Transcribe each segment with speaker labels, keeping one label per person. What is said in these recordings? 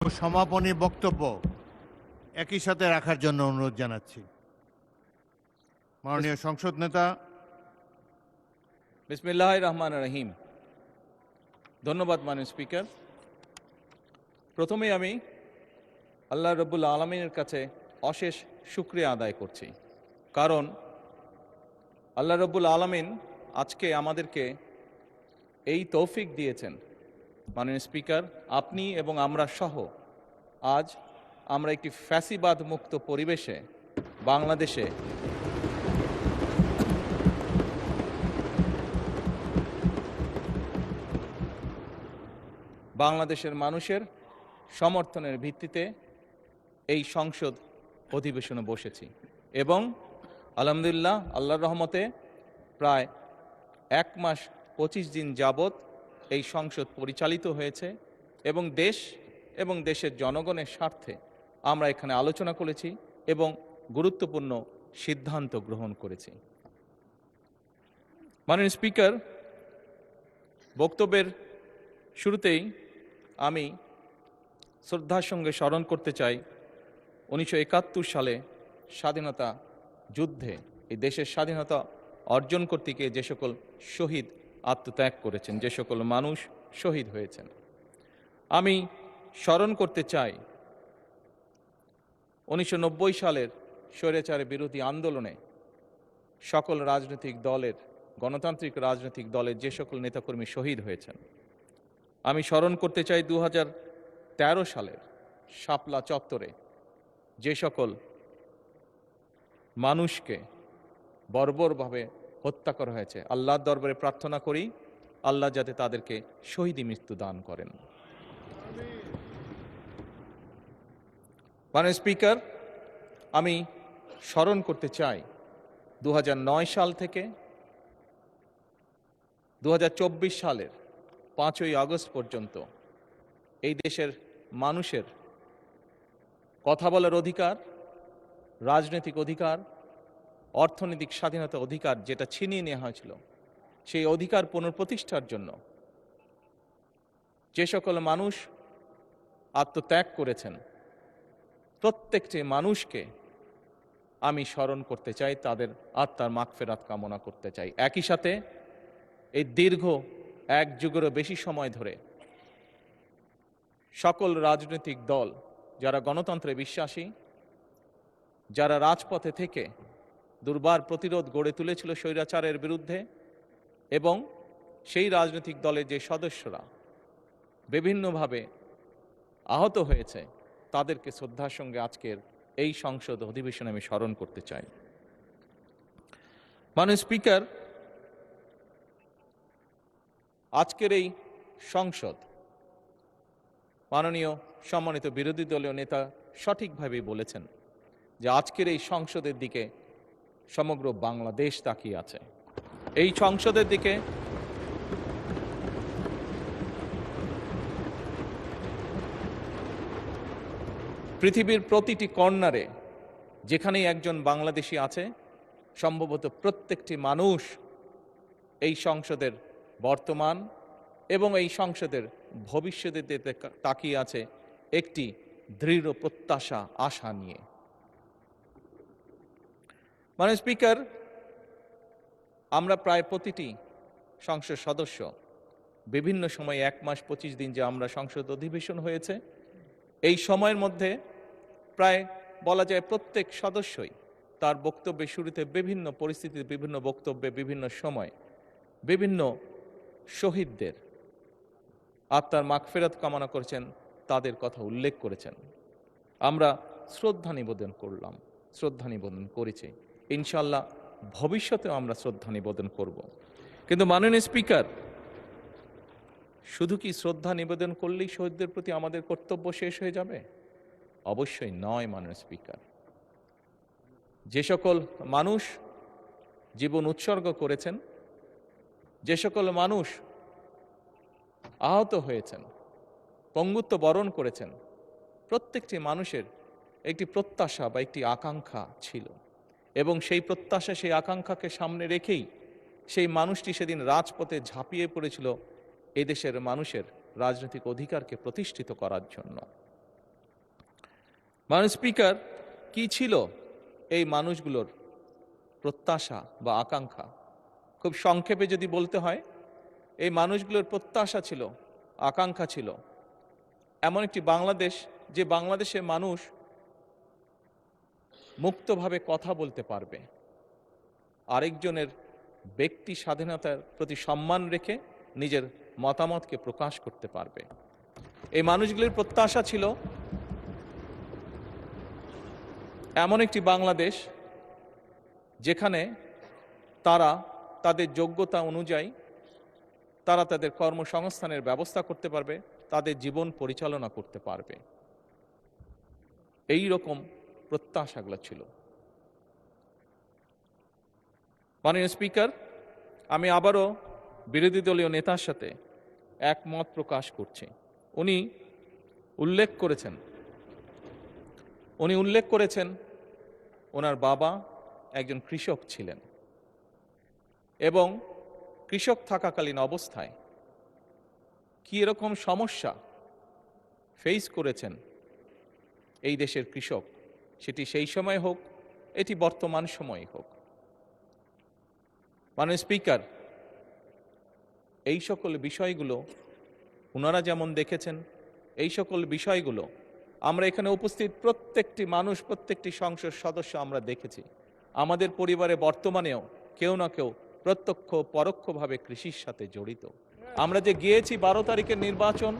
Speaker 1: সমাপনী বক্তব্য একই সাথে রাখার জন্য অনুরোধ জানাচ্ছি। মাননীয় সংসদ নেতা।
Speaker 2: বিসমিল্লাহির রহমানির রহিম। ধন্যবাদ মাননীয় স্পিকার। প্রথমেই আমি আল্লাহ রব্বুল আলমিনের কাছে অশেষ শুকরিয়া আদায় করছি, কারণ আল্লাহ রব্বুল আলমিন আজকে আমাদেরকে এই তৌফিক দিয়েছেন। মাননীয় স্পিকার, আপনি এবং আমরা সহ আজ আমরা একটি ফ্যাসিবাদ মুক্ত পরিবেশে বাংলাদেশে বাংলাদেশের মানুষের সমর্থনের ভিত্তিতে এই সংসদ অধিবেশনে বসেছি এবং আলহামদুলিল্লাহ আল্লাহর রহমতে প্রায় 1 মাস 25 দিন যাবৎ এই সংসদ পরিচালিত হয়েছে এবং দেশ এবং দেশের জনগণের স্বার্থে আমরা এখানে আলোচনা করেছি এবং গুরুত্বপূর্ণ সিদ্ধান্ত গ্রহণ করেছি। মাননীয় স্পিকার, বক্তব্যের শুরুতেই আমি শ্রদ্ধার সঙ্গে স্মরণ করতে চাই 1971 সালে স্বাধীনতা যুদ্ধে এই দেশের স্বাধীনতা অর্জন করতে গিয়ে যে সকল শহীদ আত্মত্যাগ করেছেন, যে সকল মানুষ শহীদ হয়েছেন। আমি স্মরণ করতে চাই 1990 সালের স্বৈরাচার বিরোধী আন্দোলনে সকল রাজনৈতিক দলের, গণতান্ত্রিক রাজনৈতিক দলের যে সকল নেতাকর্মী শহীদ হয়েছেন। আমি স্মরণ করতে চাই 2013 সালের শাপলা চত্বরে যে সকল মানুষকে বর্বরভাবে হত্যা করা হয়েছে। আল্লাহর দরবারে প্রার্থনা করি আল্লাহ যাতে তাদেরকে শহীদি মৃত্যু দান করেন। মাননীয় স্পিকার, আমি স্মরণ করতে চাই 2009 সাল থেকে 2024 সালের 5ই আগস্ট পর্যন্ত এই দেশের মানুষের কথা বলার অধিকার, রাজনৈতিক অধিকার, অর্থনৈতিক স্বাধীনতা অধিকার যেটা ছিনিয়ে নেওয়া হয়েছিল, সেই অধিকার পুনঃপ্রতিষ্ঠার জন্য যে সকল মানুষ আত্মত্যাগ করেছেন প্রত্যেকটি মানুষকে আমি স্মরণ করতে চাই, তাদের আত্মার মাগফিরাত কামনা করতে চাই। একই সাথে এই দীর্ঘ 1 যুগেরও বেশি সময় ধরে সকল রাজনৈতিক দল যারা গণতন্ত্রে বিশ্বাসী, যারা রাজপথে থেকে দুর্বার প্রতিরোধ গড়ে তুলেছিল স্বৈরাচারের বিরুদ্ধে, এবং সেই রাজনৈতিক দলের যে সদস্যরা বিভিন্নভাবে আহত হয়েছে তাদেরকে শ্রদ্ধার সঙ্গে আজকের এই সংসদ অধিবেশনে আমি স্মরণ করতে চাই। মাননীয় স্পিকার, আজকের এই সংসদ, মাননীয় সম্মানিত বিরোধী দলীয় নেতা সঠিকভাবেই বলেছেন যে আজকের এই সংসদের দিকে সমগ্র বাংলাদেশ তাকিয়ে আছে। এই সংসদের দিকে পৃথিবীর প্রতিটি কর্নারে যেখানেই একজন বাংলাদেশি আছে, সম্ভবত প্রত্যেকটি মানুষ এই সংসদের বর্তমান এবং এই সংসদের ভবিষ্যতের দিকে তাকিয়ে আছে একটি দৃঢ় প্রত্যাশা, আশা নিয়ে। মাননীয় স্পিকার, আমরা প্রায় প্রতিটি সংসদ সদস্য বিভিন্ন সময় 1 মাস 25 দিন যে আমরা সংসদ অধিবেশন হয়েছে, এই সময়ের মধ্যে প্রায় বলা যায় প্রত্যেক সদস্যই তার বক্তব্যের শুরুতে বিভিন্ন পরিস্থিতিতে, বিভিন্ন বক্তব্যে, বিভিন্ন সময় বিভিন্ন শহীদদের আত্মার মাগফিরাত কামনা করেছেন, তাদের কথা উল্লেখ করেছেন। আমরা শ্রদ্ধা নিবেদন করলাম, শ্রদ্ধা নিবেদন করেছি, ইনশাল্লাহ ভবিষ্যতেও আমরা শ্রদ্ধা নিবেদন করব। কিন্তু মাননীয় স্পিকার, শুধু কি শ্রদ্ধা নিবেদন করলেই শহীদদের প্রতি আমাদের কর্তব্য শেষ হয়ে যাবে? অবশ্যই নয়। মাননীয় স্পিকার, যে সকল মানুষ জীবন উৎসর্গ করেছেন, যে সকল মানুষ আহত হয়েছেন, পঙ্গুত্ব বরণ করেছেন, প্রত্যেকটি মানুষের একটি প্রত্যাশা বা একটি আকাঙ্ক্ষা ছিল এবং সেই প্রত্যাশা, সেই আকাঙ্ক্ষাকে সামনে রেখেই সেই মানুষটি সেদিন রাজপথে ঝাঁপিয়ে পড়েছিল এদেশের মানুষের রাজনৈতিক অধিকারকে প্রতিষ্ঠিত করার জন্য। মাননীয় স্পিকার, কি ছিল এই মানুষগুলোর প্রত্যাশা বা আকাঙ্ক্ষা? খুব সংক্ষেপে যদি বলতে হয়, এই মানুষগুলোর প্রত্যাশা ছিল, আকাঙ্ক্ষা ছিল এমন একটি বাংলাদেশ, যে বাংলাদেশের মানুষ মুক্তভাবে কথা বলতে পারবে, আরেকজনের ব্যক্তি স্বাধীনতার প্রতি সম্মান রেখে নিজের মতামতকে প্রকাশ করতে পারবে। এই মানুষগুলির প্রত্যাশা ছিল এমন একটি বাংলাদেশ যেখানে তারা তাদের যোগ্যতা অনুযায়ী তারা তাদের কর্মসংস্থানের ব্যবস্থা করতে পারবে, তাদের জীবন পরিচালনা করতে পারবে। এই রকম প্রত্যাশাগুলো ছিল। মাননীয় স্পিকার, আমি আবারও বিরোধী দলীয় নেতার সাথে একমত প্রকাশ করছি। উনি উল্লেখ করেছেন ওনার বাবা একজন কৃষক ছিলেন এবং কৃষক থাকাকালীন অবস্থায় কি এরকম সমস্যা ফেস করেছেন এই দেশের কৃষক, সেটি সেই সময় হোক, এটি বর্তমান সময় হোক। মাননীয় স্পিকার, এই সকল বিষয়গুলো ওনারা যেমন দেখেছেন, এই সকল বিষয়গুলো আমরা এখানে উপস্থিত প্রত্যেকটি মানুষ, প্রত্যেকটি সংসদ সদস্য আমরা দেখেছি। আমাদের পরিবারে বর্তমানেও কেউ না কেউ প্রত্যক্ষ পরোক্ষভাবে কৃষির সাথে জড়িত। আমরা যে গিয়েছি 12 তারিখের নির্বাচন,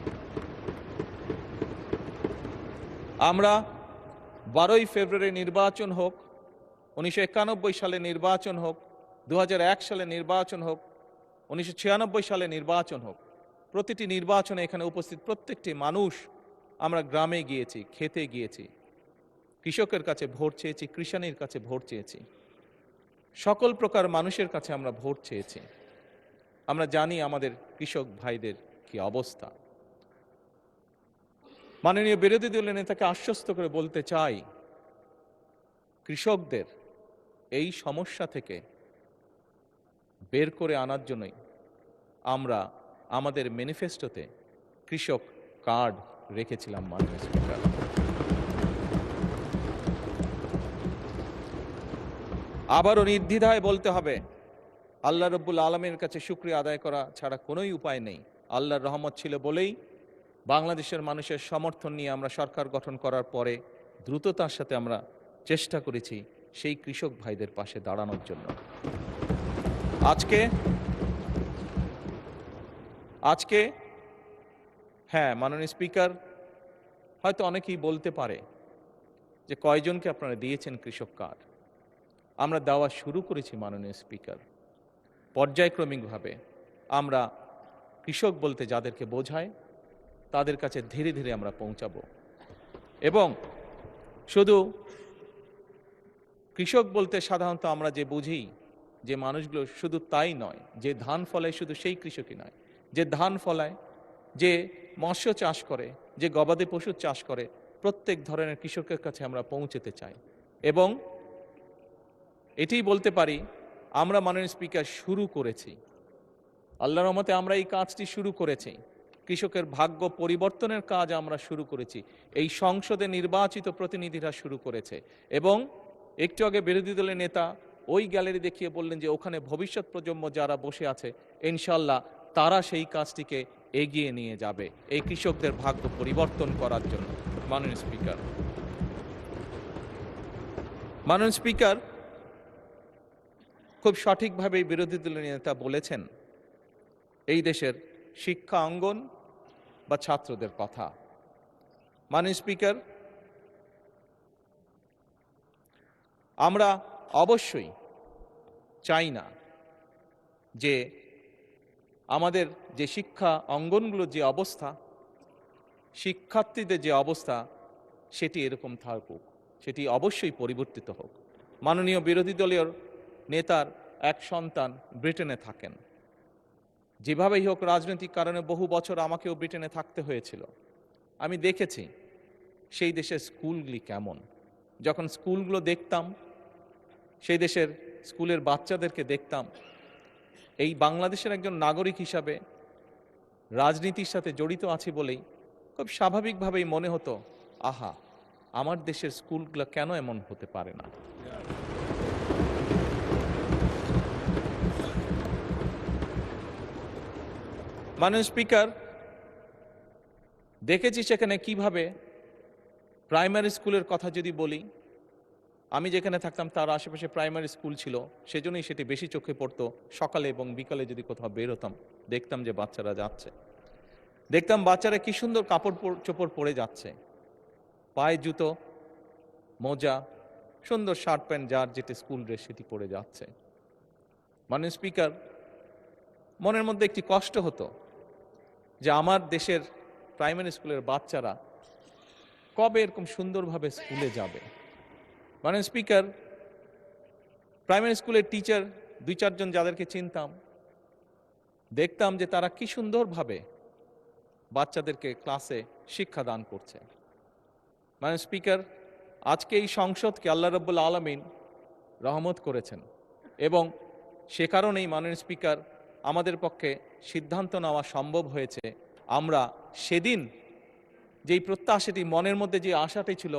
Speaker 2: আমরা 12ই ফেব্রুয়ারি নির্বাচন হোক, 1991 সালে নির্বাচন হোক, 2001 সালে নির্বাচন হোক, 1996 সালে নির্বাচন হোক, প্রতিটি নির্বাচনে এখানে উপস্থিত প্রত্যেকটি মানুষ আমরা গ্রামে গিয়েছি, খেতে গিয়েছি, কৃষকের কাছে ভোট চেয়েছি, কৃষাণীর কাছে ভোট চেয়েছি, সকল প্রকার মানুষের কাছে আমরা ভোট চেয়েছি। আমরা জানি আমাদের কৃষক ভাইদের কি অবস্থা। মাননীয় বিরোধী দলের নেতাকে আশ্বস্ত করে বলতে চাই, কৃষকদের এই সমস্যা থেকে বের করে আনার জন্যই আমরা আমাদের ম্যানিফেস্টোতে কৃষক কার্ড রেখেছিলাম। মাননীয় স্পিকার, আবারও নির্দ্বিধায় বলতে হবে, আল্লাহ রব্বুল আলমের কাছে শুকরিয়া আদায় করা ছাড়া কোনোই উপায় নেই। আল্লাহর রহমত ছিল বলেই বাংলাদেশের মানুষের সমর্থন নিয়ে আমরা সরকার গঠন করার পরে দ্রুততার সাথে আমরা চেষ্টা করেছি সেই কৃষক ভাইদের পাশে দাঁড়ানোর জন্য। আজকে হ্যাঁ, মাননীয় স্পিকার, হয়তো অনেকেই বলতে পারে যে কয়জনকে আপনারা দিয়েছেন কৃষক কার্ড। আমরা দেওয়া শুরু করেছি মাননীয় স্পিকার, পর্যায়ক্রমিকভাবে। আমরা কৃষক বলতে যাদেরকে বোঝায় তাদের কাছে ধীরে ধীরে আমরা পৌঁছাবো। এবং শুধু কৃষক বলতে সাধারণত আমরা যে বুঝি যে মানুষগুলো, শুধু তাই নয়, যে ধান ফলায় শুধু সেই কৃষকই নয়, যে ধান ফলায়, যে মৎস্য চাষ করে, যে গবাদি পশু চাষ করে, প্রত্যেক ধরনের কৃষকের কাছে আমরা পৌঁছতে চাই। এবং এটাই বলতে পারি, আমরা মাননীয় স্পিকার শুরু করেছি, আল্লাহর রহমতে আমরা এই কাজটি শুরু করেছি, কৃষকের ভাগ্য পরিবর্তনের কাজ আমরা শুরু করেছি, এই সংসদে নির্বাচিত প্রতিনিধিরা শুরু করেছে। এবং একটু আগে বিরোধী দলের নেতা ওই গ্যালারি দেখিয়ে বললেন যে ওখানে ভবিষ্যৎ প্রজন্ম যারা বসে আছে, ইনশাল্লাহ তারা সেই কাজটিকে এগিয়ে নিয়ে যাবে এই কৃষকদের ভাগ্য পরিবর্তন করার জন্য। মাননীয় স্পিকার, খুব সঠিকভাবে বিরোধী দলের নেতা বলেছেন এই দেশের শিক্ষা অঙ্গন বা ছাত্রদের কথা। মাননীয় স্পিকার, আমরা অবশ্যই চাই না যে আমাদের যে শিক্ষা অঙ্গনগুলোর যে অবস্থা, শিক্ষার্থীদের যে অবস্থা, সেটি এরকম থাকুক, সেটি অবশ্যই পরিবর্তিত হোক। মাননীয় বিরোধী দলীয় নেতার এক সন্তান ব্রিটেনে থাকেন। যেভাবেই হোক রাজনৈতিক কারণে বহু বছর আমাকেও ব্রিটেনে থাকতে হয়েছিল। আমি দেখেছি সেই দেশের স্কুলগুলি কেমন। যখন স্কুলগুলো দেখতাম, সেই দেশের স্কুলের বাচ্চাদেরকে দেখতাম, এই বাংলাদেশের একজন নাগরিক হিসাবে রাজনীতির সাথে জড়িত আছি বলেই খুব স্বাভাবিকভাবেই মনে হতো, আহা, আমার দেশের স্কুলগুলো কেন এমন হতে পারে না? মাননীয় স্পিকার, দেখেছি সেখানে কিভাবে প্রাইমারি স্কুলের কথা যদি বলি, আমি যেখানে থাকতাম তার আশেপাশে প্রাইমারি স্কুল ছিল, সেজন্যই সেটি বেশি চোখে পড়তো। সকালে এবং বিকালে যদি কোথাও বের হতাম, দেখতাম যে বাচ্চারা যাচ্ছে, দেখতাম বাচ্চারা কি সুন্দর কাপড় চোপড় পরে যাচ্ছে, পায়ে জুতো, মোজা, সুন্দর শার্ট প্যান্ট, যার যেটি স্কুল ড্রেস সেটি পরে যাচ্ছে। মাননীয় স্পিকার, মনের মধ্যে একটি কষ্ট হতো যে আমার দেশের প্রাইমারি স্কুলের বাচ্চারা কবে এরকম সুন্দরভাবে স্কুলে যাবে। মাননীয় স্পিকার, প্রাইমারি স্কুলের টিচার 2-4 জন যাদেরকে চিনতাম, দেখতাম যে তারা কি সুন্দরভাবে বাচ্চাদেরকে ক্লাসে শিক্ষা দান করছে। মাননীয় স্পিকার, আজকে এই সংসদকে আল্লাহ রাব্বুল আলামিন রহমত করেছেন এবং সে কারণেই মাননীয় স্পিকার আমাদের পক্ষে সিদ্ধান্ত নেওয়া সম্ভব হয়েছে। আমরা সেদিন যেই প্রত্যাশাটি, মনের মধ্যে যে আশাটি ছিল,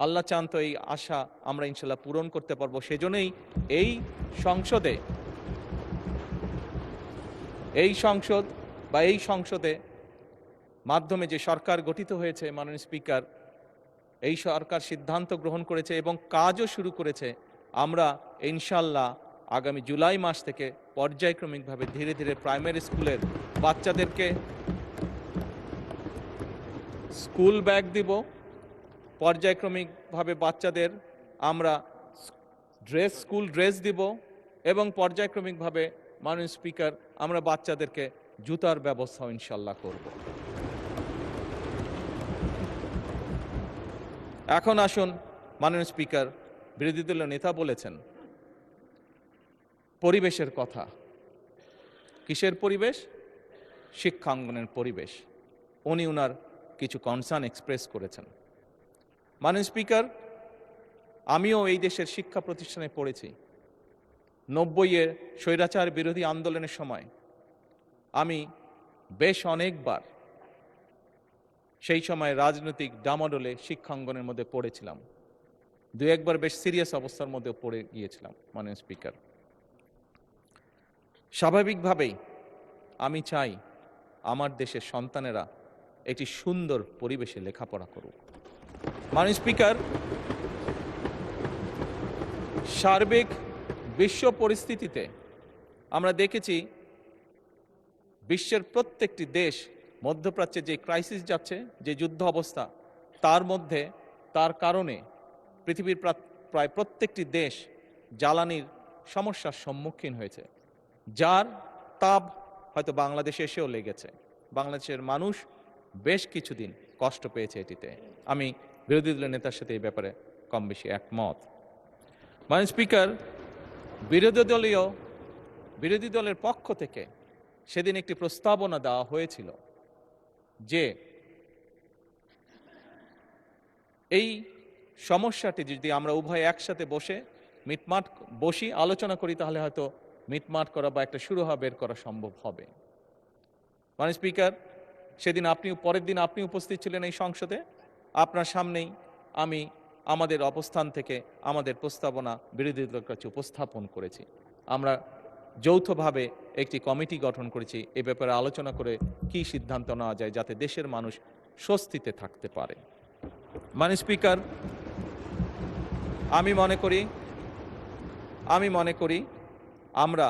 Speaker 2: আল্লাহ চান তো এই আশা আমরা ইনশাল্লাহ পূরণ করতে পারবো। সেজন্যই এই সংসদে মাধ্যমে যে সরকার গঠিত হয়েছে, মাননীয় স্পিকার, এই সরকার সিদ্ধান্ত গ্রহণ করেছে এবং কাজও শুরু করেছে। আমরা ইনশাল্লাহ আগামী জুলাই মাস থেকে পর্যায়ক্রমিকভাবে ধীরে ধীরে প্রাইমারি স্কুলের বাচ্চাদেরকে স্কুল ব্যাগ দিব, পর্যায়ক্রমিকভাবে বাচ্চাদের আমরা স্কুল ড্রেস দিব এবং পর্যায়ক্রমিকভাবে মাননীয় স্পিকার আমরা বাচ্চাদেরকে জুতার ব্যবস্থা ইনশাল্লাহ করব। এখন আসুন, মাননীয় স্পিকার, বিরোধী দলীয় নেতা বলেছেন পরিবেশের কথা। কিসের পরিবেশ? শিক্ষাঙ্গনের পরিবেশ। উনি ওনার কিছু কনসার্ন এক্সপ্রেস করেছেন। মাননীয় স্পিকার, আমিও এই দেশের শিক্ষা প্রতিষ্ঠানে পড়েছি। 90-এর স্বৈরাচার বিরোধী আন্দোলনের সময় আমি বেশ অনেকবার সেই সময় রাজনৈতিক ডামাডোলে শিক্ষাঙ্গনের মধ্যে পড়েছিলাম। 2-1বার বেশ সিরিয়াস অবস্থার মধ্যে পড়ে গিয়েছিলাম। মাননীয় স্পিকার, স্বাভাবিকভাবেই আমি চাই আমার দেশের সন্তানেরা একটি সুন্দর পরিবেশে লেখাপড়া করুক। মাননীয় স্পিকার, সার্বিক বিশ্ব পরিস্থিতিতে আমরা দেখেছি বিশ্বের প্রত্যেকটি দেশ মধ্যপ্রাচ্যে যে ক্রাইসিস যাচ্ছে, যে যুদ্ধ অবস্থা, তার কারণে পৃথিবীর প্রায় প্রত্যেকটি দেশ জ্বালানির সমস্যার সম্মুখীন হয়েছে, যার তাপ হয়তো বাংলাদেশে এসেও লেগেছে। বাংলাদেশের মানুষ বেশ কিছুদিন কষ্ট পেয়েছে এটিতে। আমি বিরোধী দলের নেতার সাথে এই ব্যাপারে কম বেশি একমত। মাননীয় স্পিকার, বিরোধী দলের পক্ষ থেকে সেদিন একটি প্রস্তাবনা দেওয়া হয়েছিল যে এই সমস্যাটি যদি আমরা উভয় একসাথে বসি আলোচনা করি, তাহলে হয়তো মিটমাট করা বা একটা শুরু বের করা সম্ভব হবে। মাননীয় স্পিকার, সেদিন পরের দিন আপনি উপস্থিত ছিলেন এই সংসদে। আপনার সামনেই আমি আমাদের অবস্থান থেকে আমাদের প্রস্তাবনা বিরোধী দলের কাছে উপস্থাপন করেছি। আমরা যৌথভাবে একটি কমিটি গঠন করেছি এ ব্যাপারে আলোচনা করে কি সিদ্ধান্ত নেওয়া যায় যাতে দেশের মানুষ স্বস্তিতে থাকতে পারে। মাননীয় স্পিকার, আমি মনে করি আমরা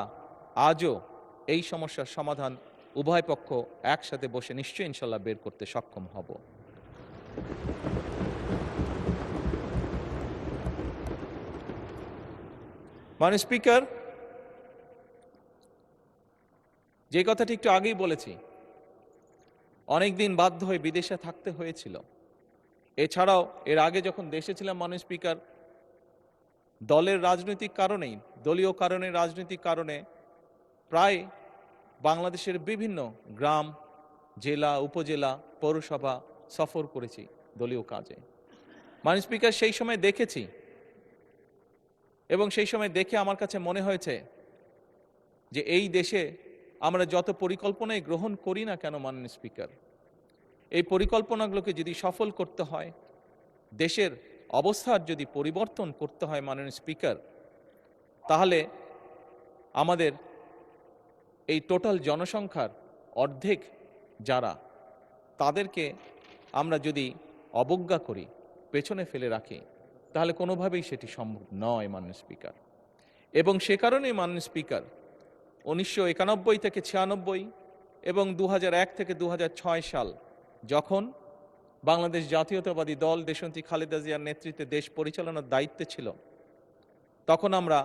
Speaker 2: আজও এই সমস্যার সমাধান উভয় পক্ষ একসাথে বসে নিশ্চয়ই ইনশাল্লাহ বের করতে সক্ষম হব। মাননীয় স্পিকার, যে কথাটি একটু আগেই বলেছি, অনেকদিন বাধ্য হয়ে বিদেশে থাকতে হয়েছিল। এছাড়াও এর আগে যখন দেশে ছিলাম, মাননীয় স্পিকার, দলীয় রাজনৈতিক কারণে প্রায় বাংলাদেশের বিভিন্ন গ্রাম, জেলা, উপজেলা, পৌরসভা সফর করেছি দলীয় কাজে। মাননীয় স্পিকার, সেই সময় দেখেছি এবং সেই সময় দেখে আমার কাছে মনে হয়েছে যে এই দেশে আমরা যত পরিকল্পনাই গ্রহণ করি না কেন, মাননীয় স্পিকার, এই পরিকল্পনাগুলোকে যদি সফল করতে হয় দেশের অবস্থার যদি পরিবর্তন করতে হয় মাননীয় স্পিকার, তাহলে আমাদের এই টোটাল জনসংখ্যার অর্ধেক যারা, তাদেরকে আমরা যদি অবজ্ঞা করি, পেছনে ফেলে রাখি, তাহলে কোনোভাবেই সেটি সম্ভব নয় মাননীয় স্পিকার। এবং সে কারণেই মাননীয় স্পিকার 1991 থেকে 96 এবং 2001 থেকে 2006 সাল যখন বাংলাদেশ জাতীয়তাবাদী দল দেশনেত্রী খালেদা জিয়ার নেতৃত্বে দেশ পরিচালনার দায়িত্বে ছিল, তখন আমরা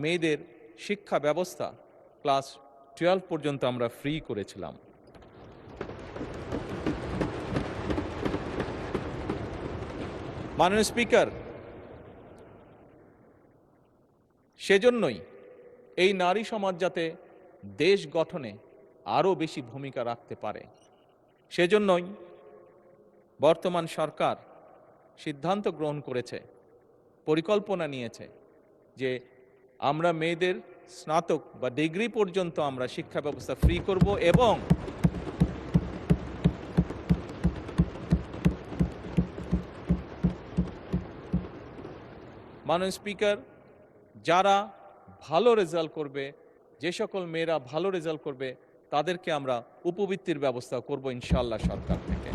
Speaker 2: মেয়েদের শিক্ষা ব্যবস্থা ক্লাস 12 পর্যন্ত আমরা ফ্রি করেছিলাম। মাননীয় স্পিকার, সেজন্যই এই নারী সমাজ যাতে দেশ গঠনে আরও বেশি ভূমিকা রাখতে পারে, সেজন্যই বর্তমান সরকার সিদ্ধান্ত গ্রহণ করেছে, পরিকল্পনা নিয়েছে যে আমরা মেয়েদের স্নাতক বা ডিগ্রি পর্যন্ত আমরা শিক্ষা ব্যবস্থা ফ্রি করব। এবং মাননীয় স্পিকার, যারা ভালো রেজাল্ট করবে, যে সকল মেয়েরা ভালো রেজাল্ট করবে, তাদেরকে আমরা উপবৃত্তির ব্যবস্থা করব ইনশাআল্লাহ সরকার থেকে।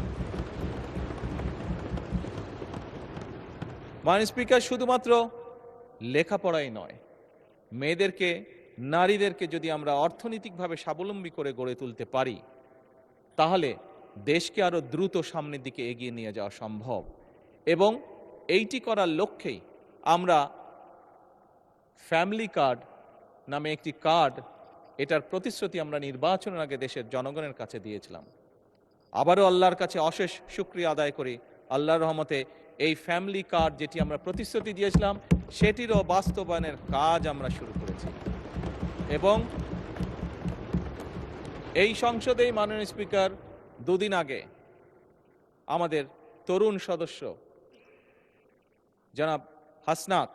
Speaker 2: মাননীয় স্পিকার, শুধুমাত্র লেখাপড়াই নয়, মেয়েদেরকে, নারীদেরকে যদি আমরা অর্থনৈতিকভাবে স্বাবলম্বী করে গড়ে তুলতে পারি, তাহলে দেশকে আরো দ্রুত সামনের দিকে এগিয়ে নিয়ে যাওয়া সম্ভব। এবং এইটি করার লক্ষ্যেই আমরা ফ্যামিলি কার্ড নামে একটি কার্ড, এটার প্রতিশ্রুতি আমরা নির্বাচনের আগে দেশের জনগণের কাছে দিয়েছিলাম। আবারও আল্লাহর কাছে অশেষ শুকরিয়া আদায় করি, আল্লাহর রহমতে এই ফ্যামিলি কার্ড যেটি আমরা প্রতিশ্রুতি দিয়েছিলাম, সেটিরও বাস্তবায়নের কাজ আমরা শুরু করেছি। এবং এই সংসদেই মাননীয় স্পিকার, দুদিন আগে আমাদের তরুণ সদস্য জনাব হাসনাত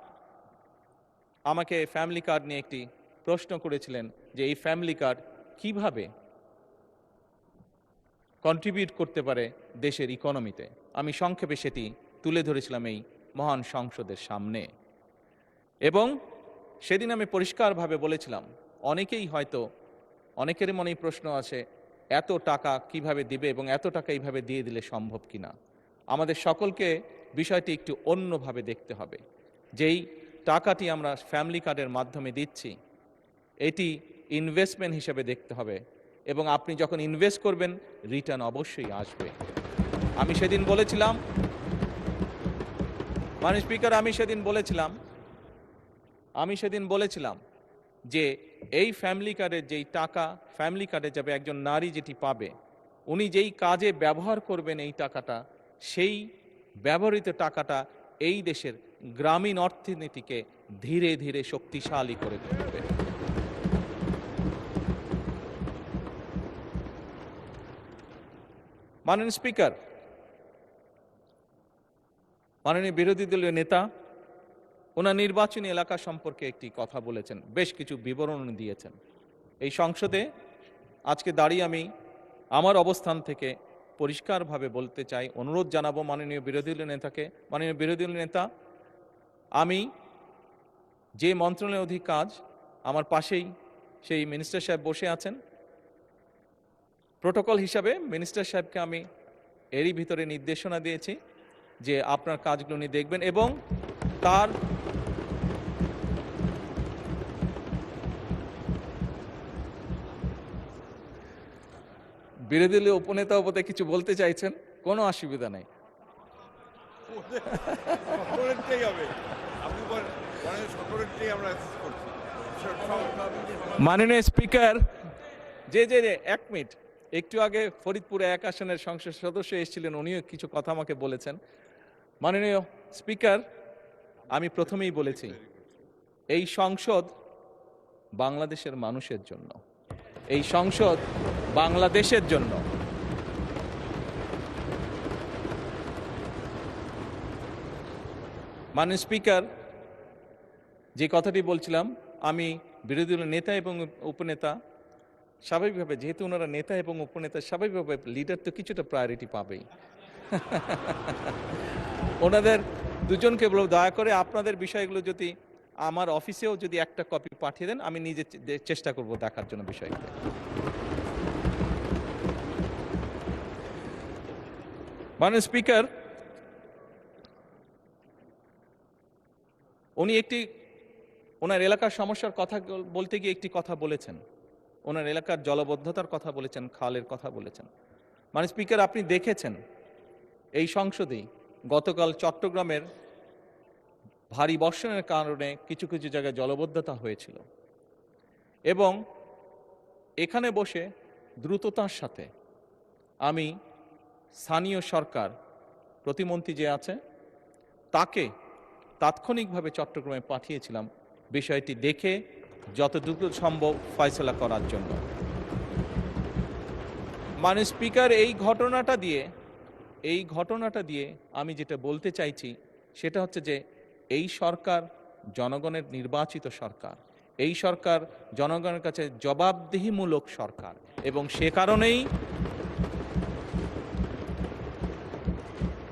Speaker 2: আমাকে ফ্যামিলি কার্ড নিয়ে একটি প্রশ্ন করেছিলেন যে এই ফ্যামিলি কার্ড কিভাবে কন্ট্রিবিউট করতে পারে দেশের ইকোনমিতে। আমি সংক্ষেপে সেটি তুলে ধরেছিলাম এই মহান সংসদের সামনে। এবং সেদিন আমি পরিষ্কারভাবে বলেছিলাম, অনেকেই হয়তো, অনেকের মনেই প্রশ্ন আছে এত টাকা কিভাবে দিবে এবং এত টাকা এইভাবে দিয়ে দিলে সম্ভব কিনা। আমাদের সকলকে বিষয়টি একটু অন্যভাবে দেখতে হবে। যেই টাকাটি আমরা ফ্যামিলি কার্ডের মাধ্যমে দিচ্ছি, এটি ইনভেস্টমেন্ট হিসেবে দেখতে হবে, এবং আপনি যখন ইনভেস্ট করবেন রিটার্ন অবশ্যই আসবে। আমি সেদিন বলেছিলাম, মাননীয় স্পিকার, আমি সেদিন বলেছিলাম যে এই ফ্যামিলি কার্ডের যেই টাকা ফ্যামিলি কার্ডে যাবে, একজন নারী যেটি পাবে, উনি যেই কাজে ব্যবহার করবেন এই টাকাটা, সেই ব্যবহৃত টাকাটা এই দেশের গ্রামীণ অর্থনীতিকে ধীরে ধীরে শক্তিশালী করে তুলবে। মাননীয় স্পিকার, মাননীয় বিরোধী দলীয় নেতা ওনার নির্বাচনী এলাকা সম্পর্কে একটি কথা বলেছেন, বেশ কিছু বিবরণ দিয়েছেন। এই সংসদে আজকে দাঁড়িয়ে আমি আমার অবস্থান থেকে পরিষ্কারভাবে বলতে চাই, অনুরোধ জানাবো মাননীয় বিরোধী দলীয় নেতাকে, মাননীয় বিরোধী দলীয় নেতা, আমি যে মন্ত্রণালয়ের অধীন কাজ, আমার পাশেই সেই মিনিস্টার সাহেব বসে আছেন। প্রোটোকল হিসাবে মিনিস্টার সাহেবকে আমি এরই ভিতরে নির্দেশনা দিয়েছি যে আপনার কাজগুলো উনি দেখবেন, এবং তার বিরোধী দলীয় উপনেতা উপদে কিছু বলতে চাইছেন, কোনো অসুবিধা নেই। মাননীয় স্পিকার, যে এক মিনিট, একটু আগে ফরিদপুরে 1 আসনের সংসদ সদস্য এসেছিলেন, উনিও কিছু কথা আমাকে বলেছেন। মাননীয় স্পিকার, আমি প্রথমেই বলেছি, এই সংসদ বাংলাদেশের মানুষের জন্য, এই সংসদ বাংলাদেশের জন্য। মাননীয় স্পিকার, যে কথাটি বলছিলাম, আমি বিরোধী দলের নেতা এবং উপনেতা, স্বাভাবিকভাবে যেহেতু ওনারা নেতা এবং উপনেতা, স্বাভাবিকভাবে লিডার তো কিছুটা প্রায়োরিটি পাবেই। ওনাদের দুজনকে বলব দয়া করে আপনাদের বিষয়গুলো যদি আমার অফিসেও যদি একটা কপি পাঠিয়ে দেন, আমি নিজে চেষ্টা করব দেখার জন্য বিষয়গুলো। মাননীয় স্পিকার, উনি ওনার এলাকার সমস্যার কথা বলতে গিয়ে একটি কথা বলেছেন। ওনার এলাকার জলবদ্ধতার কথা বলেছেন, খালের কথা বলেছেন। মাননীয় স্পিকার, আপনি দেখেছেন এই সংসদেই গতকাল চট্টগ্রামের ভারী বর্ষণের কারণে কিছু কিছু জায়গায় জলবদ্ধতা হয়েছিল, এবং এখানে বসে দ্রুততার সাথে আমি স্থানীয় সরকার প্রতিমন্ত্রী যে আছে তাকে তাৎক্ষণিকভাবে চট্টগ্রামে পাঠিয়েছিলাম বিষয়টি দেখে যত দ্রুত সম্ভব ফয়সলা করার জন্য। মাননীয় স্পিকার, এই ঘটনাটা দিয়ে আমি যেটা বলতে চাইছি সেটা হচ্ছে যে এই সরকার জনগণের নির্বাচিত সরকার, এই সরকার জনগণের কাছে জবাবদিহিমূলক সরকার, এবং সে কারণেই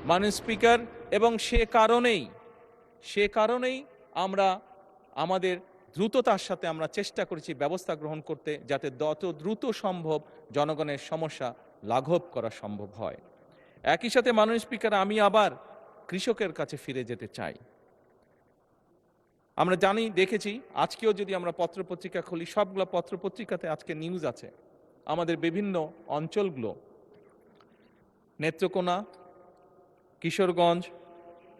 Speaker 2: মাননীয় স্পিকার, এবং সে কারণেই আমরা আমাদের দ্রুততার সাথে আমরা চেষ্টা করেছি ব্যবস্থা গ্রহণ করতে, যাতে যত দ্রুত সম্ভব জনগণের সমস্যা লাঘব করা সম্ভব হয়। একই সাথে মাননীয় স্পিকার, আমি আবার কৃষকের কাছে ফিরে যেতে চাই। আমরা জানি, দেখেছি, আজকেও যদি আমরা পত্রপত্রিকা খুলি, সবগুলো পত্রপত্রিকাতে আজকে নিউজ আছে আমাদের বিভিন্ন অঞ্চলগুলো, নেত্রকোনা, কিশোরগঞ্জ,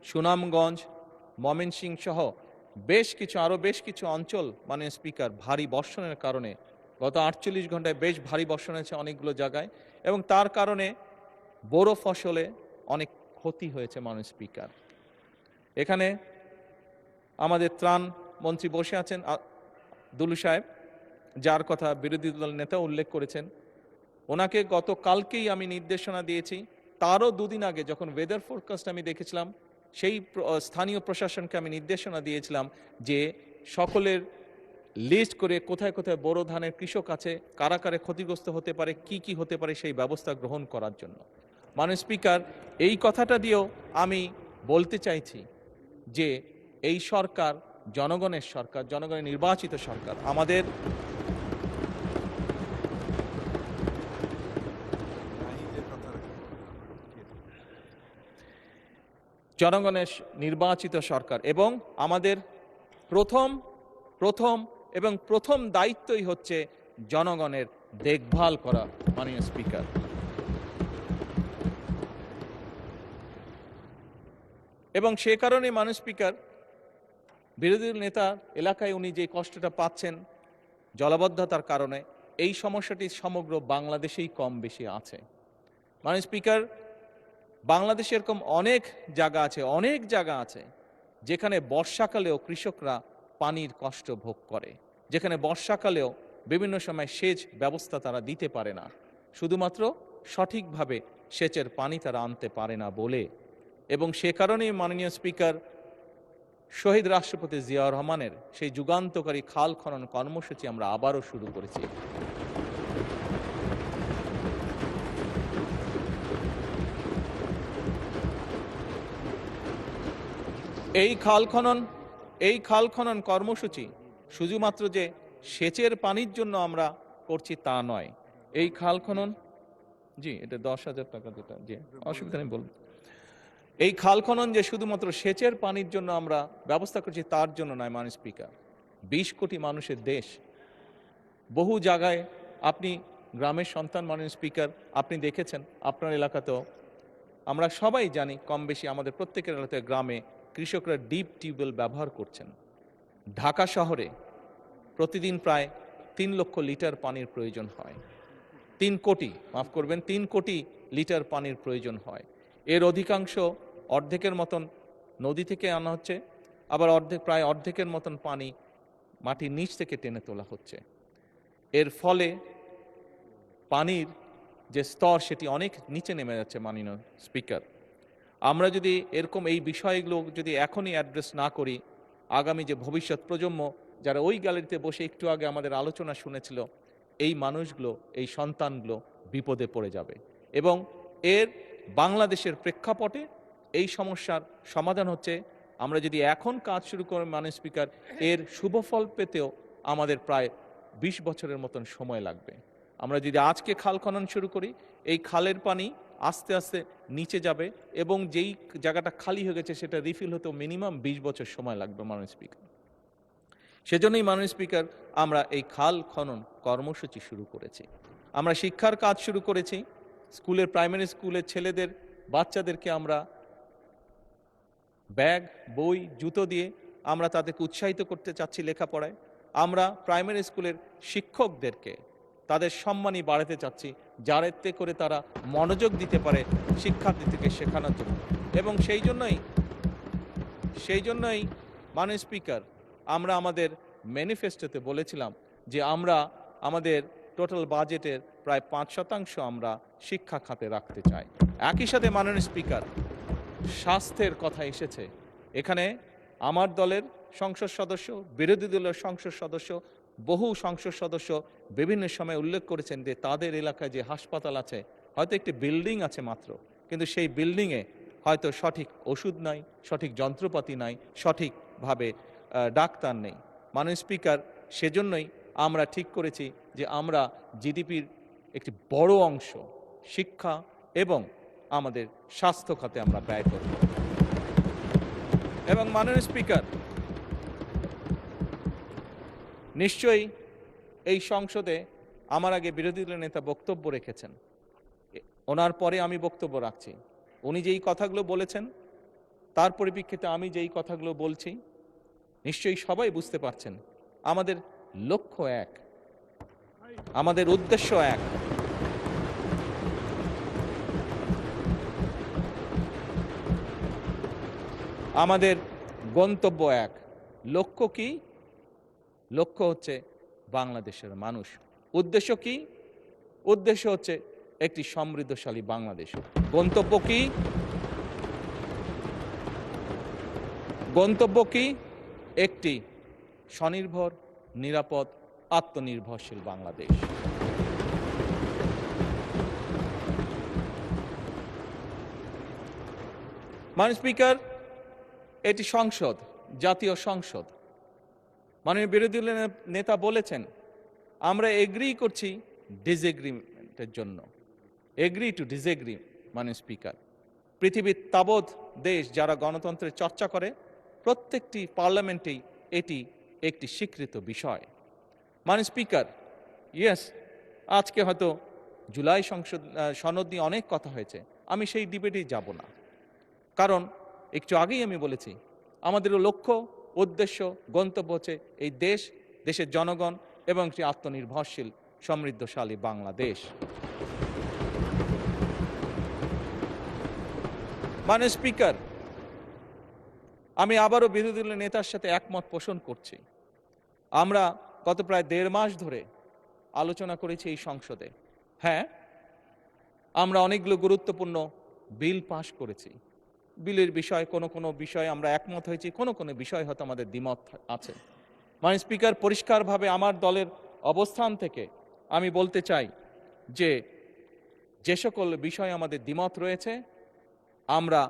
Speaker 2: সুনামগঞ্জ, ময়মনসিংহ সহ আরও বেশ কিছু অঞ্চল মাননীয় স্পিকার ভারী বর্ষণের কারণে গত 48 ঘন্টায় বেশ ভারী বর্ষণ হয়েছে অনেকগুলো জায়গায়, এবং তার কারণে বোরো ফসলে অনেক ক্ষতি হয়েছে। মাননীয় স্পিকার, এখানে আমাদের ত্রাণ মন্ত্রী বসে আছেন দুলু সাহেব, যার কথা বিরোধী দল নেতা উল্লেখ করেছেন। ওনাকে গতকালকেই আমি নির্দেশনা দিয়েছি, তারও দুদিন আগে যখন ওয়েদার ফোরকাস্ট আমি দেখেছিলাম, সেই স্থানীয় প্রশাসনকে আমি নির্দেশনা দিয়েছিলাম যে সকলের লিস্ট করে কোথায় কোথায় বোরো ধানের কৃষক আছে, কারা কারা ক্ষতিগ্রস্ত হতে পারে, কি কি হতে পারে, সেই ব্যবস্থা গ্রহণ করার জন্য। মাননীয় স্পিকার, এই কথাটা দিয়েও আমি বলতে চাইছি যে এই সরকার জনগণের সরকার, জনগণের নির্বাচিত সরকার। আমাদের জনগণের নির্বাচিত সরকার, এবং আমাদের প্রথম দায়িত্বই হচ্ছে জনগণের দেখভাল করা। মাননীয় স্পিকার, এবং সে কারণে মাননীয় স্পিকার, বিরোধী নেতা এলাকায় উনি যে কষ্টটা পাচ্ছেন জলাবদ্ধতার কারণে, এই সমস্যাটি সমগ্র বাংলাদেশেই কম বেশি আছে। মাননীয় স্পিকার, বাংলাদেশে এরকম অনেক জায়গা আছে যেখানে বর্ষাকালেও কৃষকরা পানির কষ্ট ভোগ করে, যেখানে বর্ষাকালেও বিভিন্ন সময় সেচ ব্যবস্থা তারা দিতে পারে না, শুধুমাত্র সঠিকভাবে সেচের পানি তারা আনতে পারে না বলে। এবং সে কারণেই মাননীয় স্পিকার, শহীদ রাষ্ট্রপতি জিয়াউর রহমানের সেই যুগান্তকারী খাল খনন কর্মসূচি আমরা আবারও শুরু করেছি। এই খাল খনন কর্মসূচি শুধুমাত্র যে সেচের পানির জন্য আমরা করছি তা নয়। এই খাল খনন, জি, এটা 10,000 টাকা, যেটা জি অসুবিধা নেই বলুন। এই খাল খনন যে শুধুমাত্র সেচের পানির জন্য আমরা ব্যবস্থা করছি তার জন্য নয়। মাননীয় স্পিকার, 20 কোটি মানুষের দেশ, বহু জায়গায় আপনি গ্রামের সন্তান। মাননীয় স্পিকার, আপনি দেখেছেন আপনার এলাকাতেও, আমরা সবাই জানি কম বেশি আমাদের প্রত্যেকের এলাকাতে গ্রামে কৃষকরা ডিপ টিউবওয়েল ব্যবহার করছেন। ঢাকা শহরে প্রতিদিন প্রায় 3 লক্ষ লিটার পানির প্রয়োজন হয়। 3 কোটি লিটার পানির প্রয়োজন হয়। এর অধিকাংশ, অর্ধেকের মতন নদী থেকে আনা হচ্ছে, আবার প্রায় অর্ধেকের মতন পানি মাটির নিচ থেকে টেনে তোলা হচ্ছে। এর ফলে পানির যে স্তর সেটি অনেক নিচে নেমে যাচ্ছে। মাননীয় স্পিকার, আমরা যদি এরকম এই বিষয়গুলো যদি এখনই অ্যাড্রেস না করি, আগামী যে ভবিষ্যৎ প্রজন্ম যারা ওই গ্যালারিতে বসে একটু আগে আমাদের আলোচনা শুনেছিল, এই মানুষগুলো, এই সন্তানগুলো বিপদে পড়ে যাবে। এবং এর বাংলাদেশের প্রেক্ষাপটে এই সমস্যার সমাধান হচ্ছে আমরা যদি এখন কাজ শুরু করি মাননীয় স্পিকার, এর শুভফল পেতেও আমাদের প্রায় 20 বছরের মতন সময় লাগবে। আমরা যদি আজকে খাল খনন শুরু করি, এই খালের পানি আস্তে আস্তে নিচে যাবে এবং যেই জায়গাটা খালি হয়ে গেছে সেটা রিফিল হতেও মিনিমাম 20 বছর সময় লাগবে মাননীয় স্পিকার। সেজন্যই মাননীয় স্পিকার আমরা এই খাল খনন কর্মসূচি শুরু করেছি। আমরা শিক্ষার কাজ শুরু করেছি। স্কুলের প্রাইমারি স্কুলের ছেলেদের বাচ্চাদেরকে আমরা ব্যাগ, বই, জুতো দিয়ে আমরা তাদেরকে উৎসাহিত করতে চাচ্ছি লেখাপড়ায়। আমরা প্রাইমারি স্কুলের শিক্ষকদেরকে তাদের সম্মানই বাড়াতে চাচ্ছি, যাতে করে তারা মনোযোগ দিতে পারে শিক্ষার্থীদেরকে শেখানোর জন্য। এবং সেই জন্যই মাননীয় স্পিকার আমরা আমাদের ম্যানিফেস্টোতে বলেছিলাম যে আমরা আমাদের টোটাল বাজেটের প্রায় 5% আমরা শিক্ষা খাতে রাখতে চাই। একই সাথে মাননীয় স্পিকার স্বাস্থ্যের কথা এসেছে। এখানে আমার দলের সংসদ সদস্য, বিরোধী দলের সংসদ সদস্য, বহু সংসদ সদস্য বিভিন্ন সময় উল্লেখ করেছেন যে তাদের এলাকায় যে হাসপাতাল আছে, হয়তো একটি বিল্ডিং আছে মাত্র, কিন্তু সেই বিল্ডিংয়ে হয়তো সঠিক ওষুধ নাই, সঠিক যন্ত্রপাতি নাই, সঠিকভাবে ডাক্তার নেই। মাননীয় স্পিকার, সেজন্যই আমরা ঠিক করেছি যে আমরা জিডিপির একটি বড় অংশ শিক্ষা এবং আমাদের স্বাস্থ্য খাতে আমরা ব্যয় করব। এবং মাননীয় স্পিকার, নিশ্চয়ই এই সংসদে আমার আগে বিরোধী দলের নেতা বক্তব্য রেখেছেন, ওনার পরে আমি বক্তব্য রাখছি। উনি যেই কথাগুলো বলেছেন তার পরিপ্রেক্ষিতে আমি যেই কথাগুলো বলছি, নিশ্চয়ই সবাই বুঝতে পারছেন আমাদের লক্ষ্য এক, আমাদের উদ্দেশ্য এক। আমাদের গন্তব্য এক। লক্ষ্য কি? লক্ষ্য হচ্ছে বাংলাদেশের মানুষ। উদ্দেশ্য কি? উদ্দেশ্য হচ্ছে একটি সমৃদ্ধশালী বাংলাদেশ। গন্তব্য কি? গন্তব্য কি? একটি স্বনির্ভর, নিরাপদ, আত্মনির্ভরশীল বাংলাদেশ। মাননীয় স্পিকার, এটি সংসদ, জাতীয় সংসদ। মাননীয় বিরোধী দলের নেতা বলেছেন আমরা এগ্রি করছি ডিসএগ্রিমেন্টের জন্য। Agree to disagree. মাননীয় স্পিকার, পৃথিবীর তাবৎ দেশ যারা গণতন্ত্রের চর্চা করে, প্রত্যেকটি পার্লামেন্টেই এটি একটি স্বীকৃত বিষয়। মাননীয় স্পিকার, ইয়েস, আজকে হয়তো জুলাই সনদ নিয়ে অনেক কথা হয়েছে, আমি সেই ডিবেটেই যাব না। কারণ একটু আগেই আমি বলেছি আমাদের লক্ষ্য, উদ্দেশ্য, গন্তব্য হচ্ছে এই দেশ, দেশের জনগণ এবং একটি আত্মনির্ভরশীল সমৃদ্ধশালী বাংলাদেশ। মাননীয় স্পিকার, আমি আবারও বিরোধী দলের নেতার সাথে একমত পোষণ করছি। আমরা গত প্রায় 1.5 মাস ধরে আলোচনা করেছি এই সংসদে। হ্যাঁ, আমরা অনেকগুলো গুরুত্বপূর্ণ বিল পাশ করেছি। বিলের বিষয় কোনো বিষয়ে আমরা একমত হয়েছি, কোনো বিষয় হয়তো আমাদের দ্বিমত আছে। মাননীয় স্পিকার, পরিষ্কারভাবে আমার দলের অবস্থান থেকে আমি বলতে চাই যে সকল বিষয়ে আমাদের দ্বিমত রয়েছে আমরা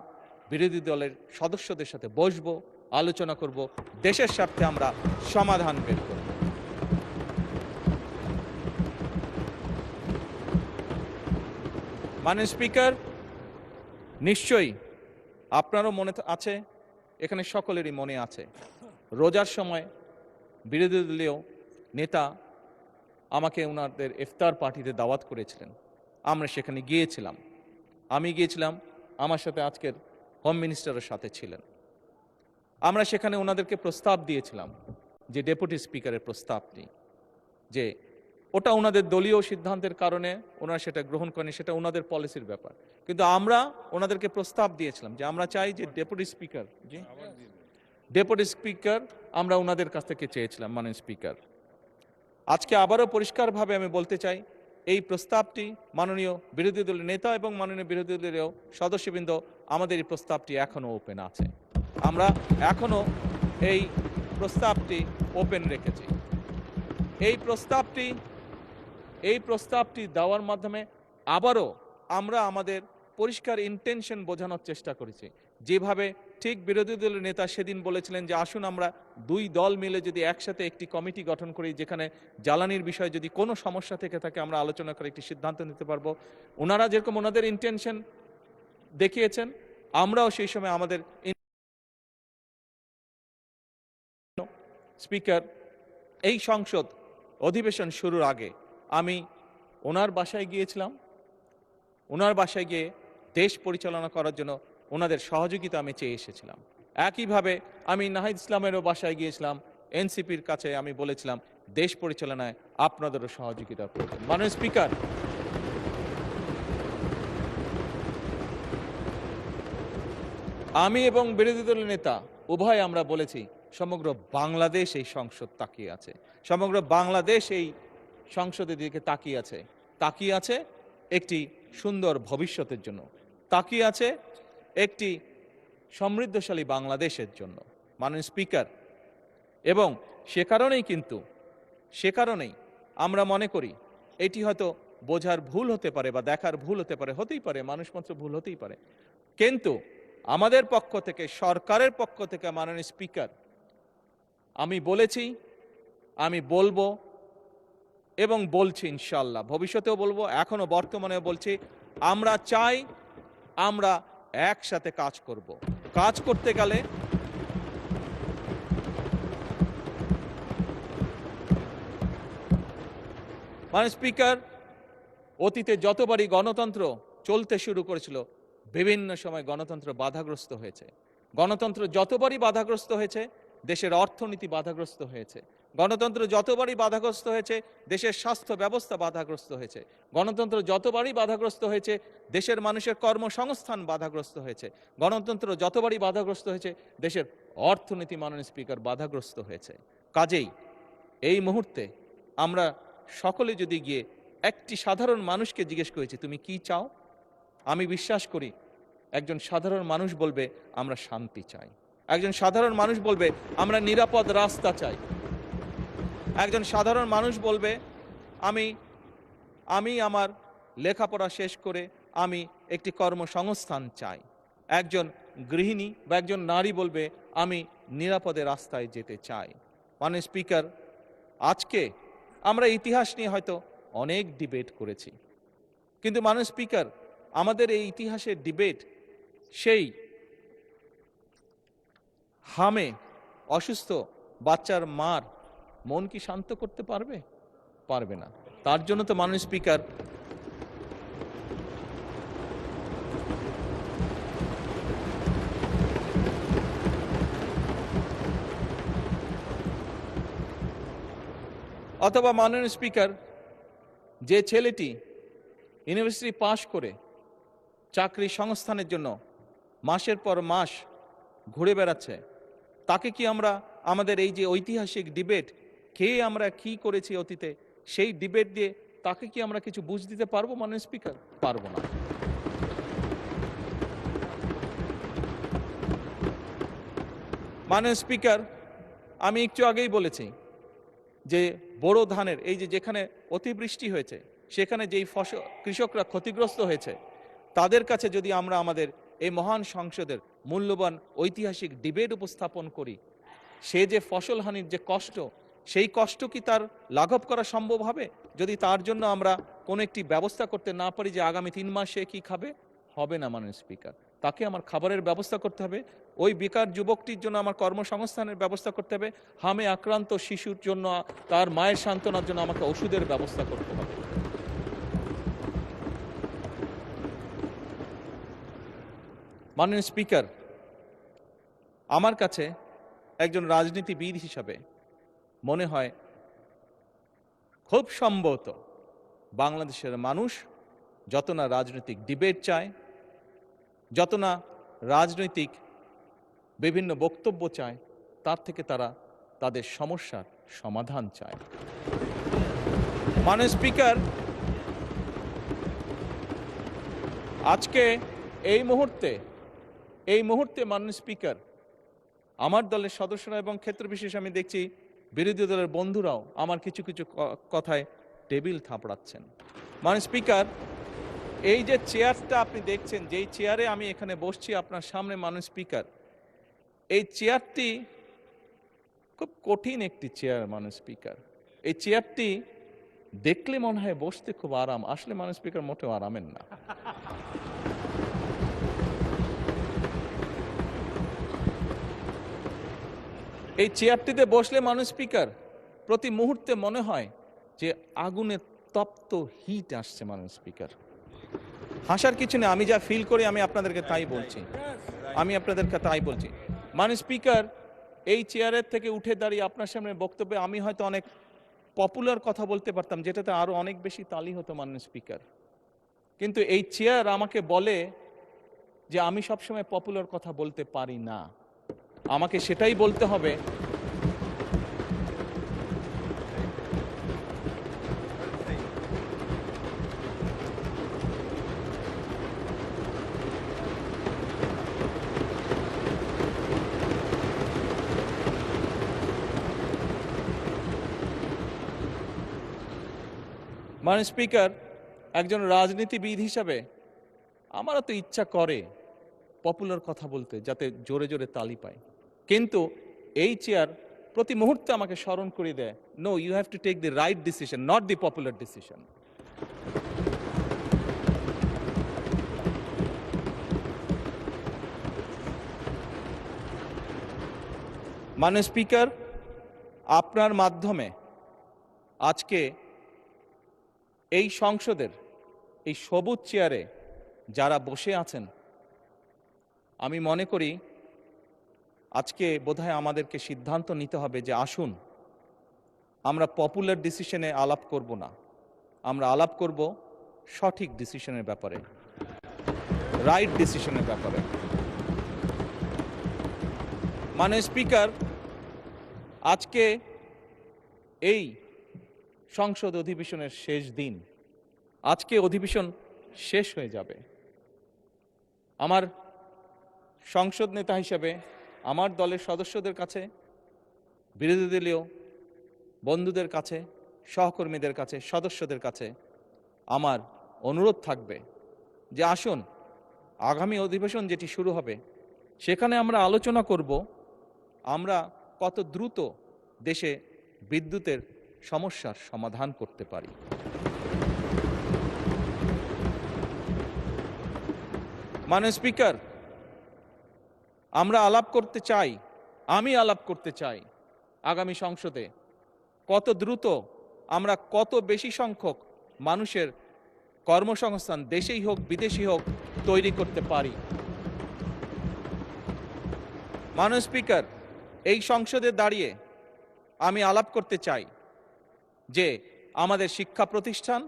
Speaker 2: বিরোধী দলের সদস্যদের সাথে বসবো, আলোচনা করব, দেশের স্বার্থে আমরা সমাধান বের করব। মাননীয় স্পিকার, নিশ্চয়ই আপনারও মনে আছে, এখানে সকলেরই মনে আছে, রোজার সময় বিরোধী দলীয় নেতা আমাকে ওনাদের ইফতার পার্টিতে দাওয়াত করেছিলেন। আমরা সেখানে গিয়েছিলাম। আমি গিয়েছিলাম, আমার সাথে আজকের হোম মিনিস্টারের সাথে ছিলেন। আমরা সেখানে ওনাদেরকে প্রস্তাব দিয়েছিলাম যে ডেপুটি স্পিকারের প্রস্তাবটি, যে ওটা ওনাদের দলীয় সিদ্ধান্তের কারণে ওনারা সেটা গ্রহণ করেন, সেটা ওনাদের পলিসির ব্যাপার। কিন্তু আমরা ওনাদেরকে প্রস্তাব দিয়েছিলাম যে আমরা চাই যে ডেপুটি স্পিকার আমরা ওনাদের কাছ থেকে চেয়েছিলাম। মাননীয় স্পিকার, আজকে আবারও পরিষ্কারভাবে আমি বলতে চাই, এই প্রস্তাবটি মাননীয় বিরোধী দলের নেতা এবং মাননীয় বিরোধী দলের সদস্যবৃন্দ, আমাদের এই প্রস্তাবটি এখনো ওপেন আছে। আমরা এখনো এই প্রস্তাবটি ওপেন রেখেছি। এই প্রস্তাবটি দেওয়ার মাধ্যমে আবারও আমরা আমাদের পরিষ্কার ইন্টেনশন বোঝানোর চেষ্টা করেছি যেভাবে ঠিক বিরোধী দলের নেতা সেদিন বলেছিলেন যে আসুন আমরা দুই দল মিলে যদি একসাথে একটি কমিটি গঠন করি, যেখানে জ্বালানির বিষয়ে যদি কোনো সমস্যা থেকে থাকে আমরা আলোচনা করে একটি সিদ্ধান্ত নিতে পারবো। ওনারা যেরকম ওনাদের ইন্টেনশন দেখিয়েছেন, আমরাও সেই সময় আমাদের। স্পিকার, এই সংসদ অধিবেশন শুরুর আগে আমি ওনার বাসায় গিয়েছিলাম। ওনার বাসায় গিয়ে দেশ পরিচালনা করার জন্য ওনাদের সহযোগিতা আমি চেয়ে এসেছিলাম। একইভাবে আমি নাহিদ ইসলামেরও বাসায় গিয়েছিলাম। এনসিপির কাছে আমি বলেছিলাম দেশ পরিচালনায় আপনাদেরও সহযোগিতা প্রয়োজন। মাননীয় স্পিকার, আমি এবং বিরোধী দলের নেতা উভয় আমরা বলেছি সমগ্র বাংলাদেশ এই সংসদ তাকিয়ে আছে, সমগ্র বাংলাদেশ এই সংসদের দিকে তাকিয়ে আছে একটি সুন্দর ভবিষ্যতের জন্য, তাকিয়ে আছে একটি সমৃদ্ধশালী বাংলাদেশের জন্য। মাননীয় স্পিকার, এবং সে কারণেই আমরা মনে করি এটি হয়তো বোঝার ভুল হতে পারে বা দেখার ভুল হতে পারে, হতেই পারে, মানুষ মাত্র ভুল হতেই পারে, কিন্তু আমাদের পক্ষ থেকে, সরকারের পক্ষ থেকে মাননীয় স্পিকার, আমি বলেছি, আমি বলবো এবং বলছি, ইনশাআল্লাহ ভবিষ্যতেও বলবো, এখনো বর্তমানেও বলছি, আমরা চাই আমরা একসাথে কাজ করব। কাজ করতে গেলে মাননীয় স্পিকার, অতীতে যতবারই গণতন্ত্র চলতে শুরু করেছিল বিভিন্ন সময় গণতন্ত্র বাধাগ্রস্ত হয়েছে। গণতন্ত্র যতবারই বাধাগ্রস্ত হয়েছে দেশের অর্থনীতি বাধাগ্রস্ত হয়েছে। গণতন্ত্র যতবারই বাধাগ্রস্ত হয়েছে দেশের স্বাস্থ্য ব্যবস্থা বাধাগ্রস্ত হয়েছে। গণতন্ত্র যতবারই বাধাগ্রস্ত হয়েছে দেশের মানুষের কর্মসংস্থান বাধাগ্রস্ত হয়েছে। গণতন্ত্র যতবারই বাধাগ্রস্ত হয়েছে দেশের অর্থনীতি, মাননীয় স্পিকার, বাধাগ্রস্ত হয়েছে। কাজেই এই মুহূর্তে আমরা সকলে যদি গিয়ে একটি সাধারণ মানুষকে জিজ্ঞেস করেছি তুমি কি চাও, আমি বিশ্বাস করি একজন সাধারণ মানুষ বলবে আমরা শান্তি চাই, একজন সাধারণ মানুষ বলবে আমরা নিরাপদ রাস্তা চাই, একজন সাধারণ মানুষ বলবে আমি আমার লেখাপড়া শেষ করে আমি একটি কর্মসংস্থান চাই, একজন গৃহিণী বা একজন নারী বলবে আমি নিরাপদে রাস্তায় যেতে চাই। মাননীয় স্পিকার, আজকে আমরা ইতিহাস নিয়ে হয়তো অনেক ডিবেট করেছি, কিন্তু মাননীয় স্পিকার, আমাদের এই ইতিহাসের ডিবেট সেই হামে অসুস্থ বাচ্চার মার মন কি শান্ত করতে পারবে? পারবে না। তার জন্য তো মাননীয় স্পিকার, অথবা মাননীয় স্পিকার, যে ছেলেটি ইউনিভার্সিটি পাশ করে চাকরি সংস্থানের জন্য মাসের পর মাস ঘুরে বেড়াচ্ছে, তাকে কি আমরা আমাদের এই যে ঐতিহাসিক ডিবেট, কে আমরা কি করেছি অতীতে, সেই ডিবেট দিয়ে তাকে কি আমরা কিছু বুঝ দিতে পারবো? মাননীয় স্পিকার, পারবো না। মাননীয় স্পিকার, আমি একটু আগেই বলেছি যে বোরো ধানের এই যেখানে অতিবৃষ্টি হয়েছে সেখানে যেই ফসল কৃষকরা ক্ষতিগ্রস্ত হয়েছে, তাদের কাছে যদি আমরা আমাদের এই মহান সংসদের মূল্যবান ঐতিহাসিক ডিবেট উপস্থাপন করি, সে যে ফসল হানির যে কষ্ট, সেই কষ্ট কি তার লাঘব করা সম্ভব হবে? যদি তার জন্য আমরা কোনো একটি ব্যবস্থা করতে না পারি যে আগামী 3 মাস সে কি খাবে, হবে না। মাননীয় স্পিকার, তাকে আমার খাবারের ব্যবস্থা করতে হবে, ওই বেকার যুবকটির জন্য আমার কর্মসংস্থানের ব্যবস্থা করতে হবে, হামে আক্রান্ত শিশুর জন্য তার মায়ের সান্ত্বনার জন্য আমাকে ওষুধের ব্যবস্থা করতে হবে। মাননীয় স্পিকার, আমার কাছে একজন রাজনীতিবিদ হিসাবে মনে হয় খুব সম্ভবত বাংলাদেশের মানুষ যত না রাজনৈতিক ডিবেট চায়, যত না রাজনৈতিক বিভিন্ন বক্তব্য চায়, তার থেকে তারা তাদের সমস্যার সমাধান চায়। মাননীয় স্পিকার, আজকে এই মুহূর্তে মাননীয় স্পিকার, আমার দলের সদস্যরা এবং ক্ষেত্র বিশেষ আমি দেখছি বিরোধী দলের বন্ধুরাও আমার কিছু কথায় টেবিল থাপড়াচ্ছেন। মাননীয় স্পিকার, এই যে চেয়ারটা আপনি দেখছেন, যেই চেয়ারে আমি এখানে বসছি আপনার সামনে মাননীয় স্পিকার, এই চেয়ারটি খুব কঠিন একটি চেয়ার মাননীয় স্পিকার। এই চেয়ারটি দেখলে মনে হয় বসতে খুব আরাম, আসলে মাননীয় স্পিকার মোটেও আরামের না। এই চেয়ারটিতে বসলে মাননীয় স্পিকার প্রতি মুহূর্তে মনে হয় যে আগুনের তপ্ত হিট আসছে মাননীয় স্পিকার। হাসার কিছু নেই, আমি যা ফিল করি আমি আপনাদেরকে তাই বলছি, মাননীয় স্পিকার, এই চেয়ারের থেকে উঠে দাঁড়িয়ে আপনার সামনে বক্তব্যে আমি হয়তো অনেক পপুলার কথা বলতে পারতাম, যেটাতে আরো অনেক বেশি তালি হতো মাননীয় স্পিকার। কিন্তু এই চেয়ার আমাকে বলে যে আমি সবসময় পপুলার কথা বলতে পারি না, আমাকে সেটাই বলতে হবে। মাননীয় স্পিকার, একজন রাজনীতিবিদ হিসাবে আমারও তো ইচ্ছা করে পপুলার কথা বলতে, যাতে জোরে জোরে তালি পায়, কিন্তু এই চেয়ার প্রতি মুহূর্তে আমাকে স্মরণ করে দেয়, no, you have to take the right decision, not the popular decision. মাননীয় স্পিকার, আপনার মাধ্যমে আজকে এই সংসদের এই সবুজ চেয়ারে যারা বসে আছেন, আমি মনে করি আজকে বোধহয় আমাদেরকে সিদ্ধান্ত নিতে হবে যে আসুন আমরা পপুলার ডিসিশনে আলাপ করব না, আমরা আলাপ করব সঠিক ডিসিশনের ব্যাপারে, রাইট ডিসিশনের ব্যাপারে। মাননীয় স্পিকার, আজকে এই সংসদ অধিবেশনের শেষ দিন, আজকে অধিবেশন শেষ হয়ে যাবে। আমার সংসদ নেতা হিসেবে আমার দলের সদস্যদের কাছে, বিরোধী দলীয় বন্ধুদের কাছে, সহকর্মীদের কাছে, সদস্যদের কাছে আমার অনুরোধ থাকবে যে আসুন আগামী অধিবেশন যেটি শুরু হবে সেখানে আমরা আলোচনা করব আমরা কত দ্রুত দেশে বিদ্যুতের সমস্যার সমাধান করতে পারি। মাননীয় স্পিকার, আমরা আলাপ করতে চাই, আমি আলাপ করতে চাই আগামী সংসদে কত দ্রুত আমরা কত বেশি সংখ্যক মানুষের কর্মসংস্থান, দেশেই হোক বিদেশি হোক, তৈরি করতে পারি। মাননীয় স্পিকার, এই সংসদে দাঁড়িয়ে আমি আলাপ করতে চাই যে আমাদের শিক্ষা প্রতিষ্ঠান,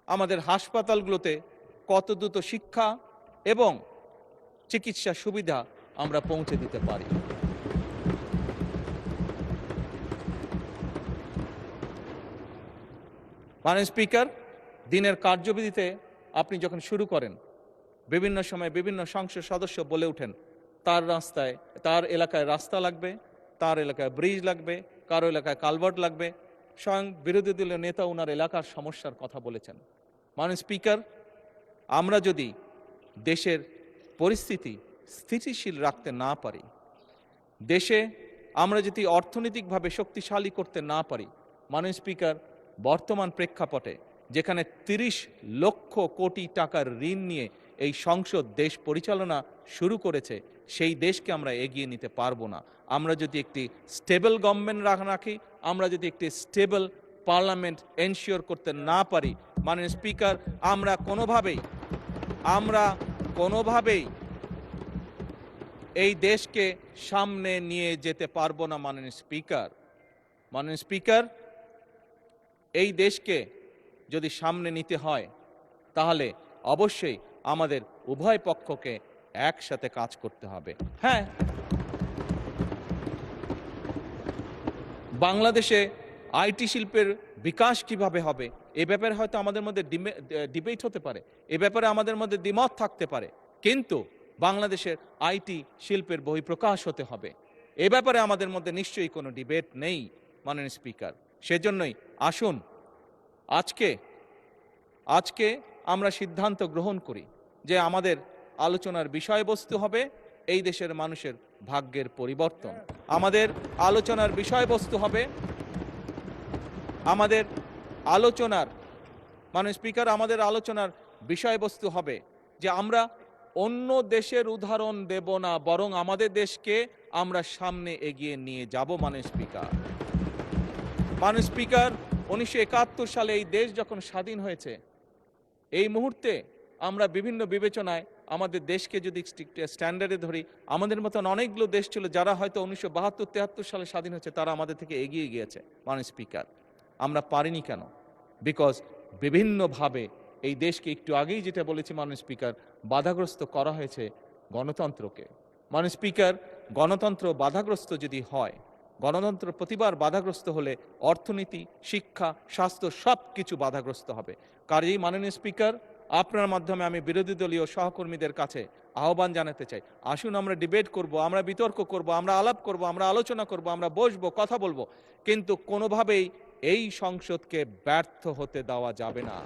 Speaker 2: আমাদের হাসপাতালগুলোতে কত দ্রুত শিক্ষা এবং চিকিৎসা সুবিধা আমরা পৌঁছে দিতে পারি। মাননীয় স্পিকার, দিনের কার্যবিধিতে আপনি যখন শুরু করেন, বিভিন্ন সময় বিভিন্ন সংসদ সদস্য বলে ওঠেন তার এলাকায় রাস্তা লাগবে, তার এলাকায় ব্রিজ লাগবে, কারো এলাকায় কালভার্ট লাগবে। স্বয়ং বিরোধী দলীয় নেতা ওনার এলাকার সমস্যার কথা বলেছেন। মাননীয় স্পিকার, আমরা যদি দেশের পরিস্থিতি স্থিতিশীল রাখতে না পারি, দেশে আমরা যদি অর্থনৈতিকভাবে শক্তিশালী করতে না পারি, মাননীয় স্পিকার, বর্তমান প্রেক্ষাপটে যেখানে 30 লক্ষ কোটি টাকার ঋণ নিয়ে এই সংসদ দেশ পরিচালনা শুরু করেছে, সেই দেশকে আমরা এগিয়ে নিতে পারবো না। আমরা যদি একটি স্টেবল গভর্নমেন্ট রাখি, আমরা যদি একটি স্টেবল পার্লামেন্ট এনশিওর করতে না পারি, মাননীয় স্পিকার, আমরা কোনোভাবেই এই দেশকে সামনে নিয়ে যেতে পারবো না। মাননীয় স্পিকার, এই দেশকে যদি সামনে নিতে হয় তাহলে অবশ্যই আমাদের উভয় পক্ষকে একসাথে কাজ করতে হবে। হ্যাঁ, বাংলাদেশে আইটি শিল্পের বিকাশ কিভাবে হবে এ ব্যাপারে হয়তো আমাদের মধ্যে ডিবেট হতে পারে, এ ব্যাপারে আমাদের মধ্যে দ্বিমত থাকতে পারে, কিন্তু বাংলাদেশের আইটি শিল্পের বহিঃপ্রকাশ হতে হবে, এ ব্যাপারে আমাদের মধ্যে নিশ্চয়ই কোনো ডিবেট নেই। মাননীয় স্পিকার, সেজন্যই আসুন আজকে আমরা সিদ্ধান্ত গ্রহণ করি যে আমাদের আলোচনার বিষয়বস্তু হবে এই দেশের মানুষের ভাগ্যের পরিবর্তন। আমাদের আলোচনার বিষয়বস্তু হবে আমাদের আলোচনার মাননীয় স্পিকার আমাদের আলোচনার বিষয়বস্তু হবে যে আমরা অন্য দেশের উদাহরণ দেব না, বরং আমাদের দেশকে আমরা সামনে এগিয়ে নিয়ে যাব। মাননীয় স্পিকার 1971 সালে এই দেশ যখন স্বাধীন হয়েছে, এই মুহূর্তে আমরা বিভিন্ন বিবেচনায় আমাদের দেশকে যদি স্ট্যান্ডার্ডে ধরি, আমাদের মতন অনেকগুলো দেশ ছিল যারা হয়তো 1972-73 সালে স্বাধীন হয়েছে, তারা আমাদের থেকে এগিয়ে গিয়েছে। মাননীয় স্পিকার, আমরা পারিনি কেন? বিকজ বিভিন্নভাবে এই দেশকে একটু আগেই যেটা বলেছি মাননীয় স্পিকার, বাধাগ্রস্ত করা হয়েছে গণতন্ত্রকে। মাননীয় স্পিকার, গণতন্ত্র বাধাগ্রস্ত যদি হয়, গণতন্ত্র প্রতিবার বাধাগ্রস্ত হলে অর্থনীতি, শিক্ষা, স্বাস্থ্য সব কিছু বাধাগ্রস্ত হবে। কাজেই মাননীয় স্পিকার, আপনার মাধ্যমে আমি বিরোধী দলীয় সহকর্মীদের কাছে আহ্বান জানাতে চাই, আসুন আমরা ডিবেট করব, আমরা বিতর্ক করব, আমরা আলাপ করব, আমরা আলোচনা করব, আমরা বসবো, কথা বলবো, কিন্তু কোনোভাবেই এই সংসদকে ব্যর্থ হতে দেওয়া যাবে না।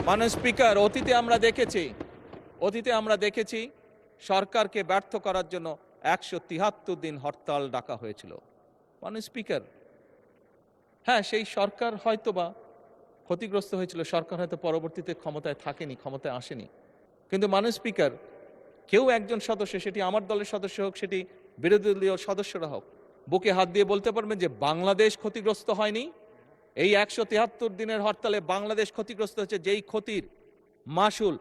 Speaker 2: মাননীয় স্পিকার, অতীতে আমরা দেখেছি সরকারকে ব্যর্থ করার জন্য 173 দিন হরতাল ডাকা হয়েছিল। মাননীয় স্পিকার, হ্যাঁ, সেই সরকার হয়তোবা ক্ষতিগ্রস্ত হয়েছিল, সরকার হয়তো পরবর্তীতে ক্ষমতায় থাকেনি, ক্ষমতায় আসেনি, কিন্তু মাননীয় স্পিকার, কেউ একজন সদস্য, সেটি আমার দলের সদস্য হোক, সেটি বিরোধী দলীয় সদস্যরা হোক, বুকে হাত দিয়ে বলতে পারবেন যে বাংলাদেশ ক্ষতিগ্রস্ত হয়নি? এই 173 দিনের হরতালে বাংলাদেশ ক্ষতিগ্রস্ত হচ্ছে, যেই ক্ষতির মাসুল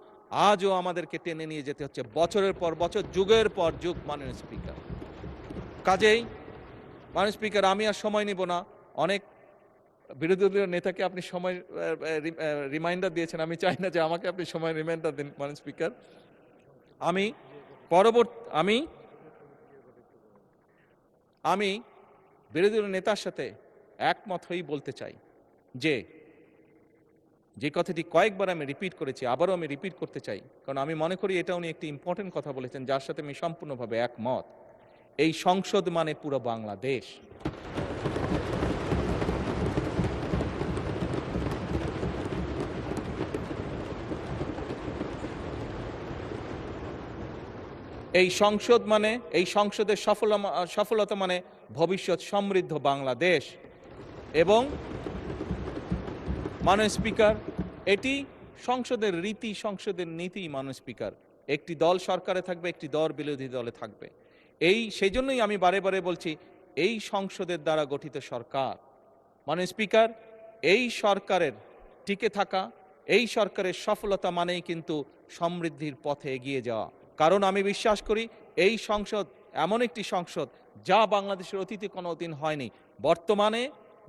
Speaker 2: আজও আমাদেরকে টেনে নিয়ে যেতে হচ্ছে বছরের পর বছর, যুগের পর যুগ। মাননীয় স্পিকার, কাজেই মাননীয় স্পিকার, আমি আর সময় নিব না। অনেক বিরোধী দলীয় নেতাকে আপনি সময় রিমাইন্ডার দিয়েছেন, আমি চাই না যে আমাকে আপনি সময় রিমাইন্ডার দিন। মাননীয় স্পিকার, আমি বিরোধী দলীয় নেতার সাথে একমত হয়েই বলতে চাই যে কথাটি কয়েকবার আমি রিপিট করেছি, আবারও আমি রিপিট করতে চাই, কারণ আমি মনে করি এটা উনি একটি ইম্পর্টেন্ট কথা বলেছেন যার সাথে আমি সম্পূর্ণভাবে একমত। এই সংসদ মানে পুরো বাংলাদেশ। এই সংসদের সফলতা মানে ভবিষ্যৎ সমৃদ্ধ বাংলাদেশ। এবং মাননীয় স্পিকার, এটি সংসদের রীতি, সংসদের নীতি। মাননীয় স্পিকার, একটি দল সরকারে থাকবে, একটি দল বিরোধী দলে থাকবে। সেই জন্যই আমি বারে বারে বলছি, এই সংসদের দ্বারা গঠিত সরকার। মাননীয় স্পিকার, এই সরকারের টিকে থাকা, এই সরকারের সফলতা মানেই কিন্তু সমৃদ্ধির পথে এগিয়ে যাওয়া। কারণ আমি বিশ্বাস করি এই সংসদ এমন একটি সংসদ যা বাংলাদেশের অতীতে কোনো দিন হয়নি।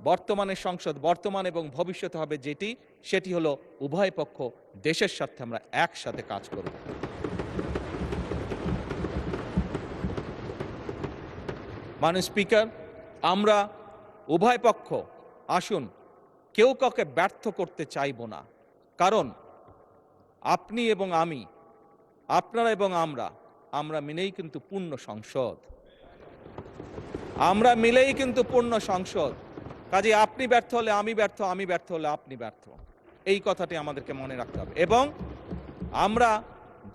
Speaker 2: বর্তমানে সংসদ, বর্তমান এবং ভবিষ্যতে হবে সেটি হলো উভয় পক্ষ দেশের স্বার্থে আমরা একসাথে কাজ করব। মাননীয় স্পিকার, আমরা উভয় পক্ষ আসুন কেউ কাউকে ব্যর্থ করতে চাইব না। কারণ আপনি এবং আমি, আপনারা এবং আমরা মিলেই কিন্তু পূর্ণ সংসদ। আমরা মিলেই কিন্তু পূর্ণ সংসদ। কাজে আপনি ব্যর্থ হলে আমি ব্যর্থ, আমি ব্যর্থ হলে আপনি ব্যর্থ, এই কথাটি আমাদেরকে মনে রাখতে হবে। এবং আমরা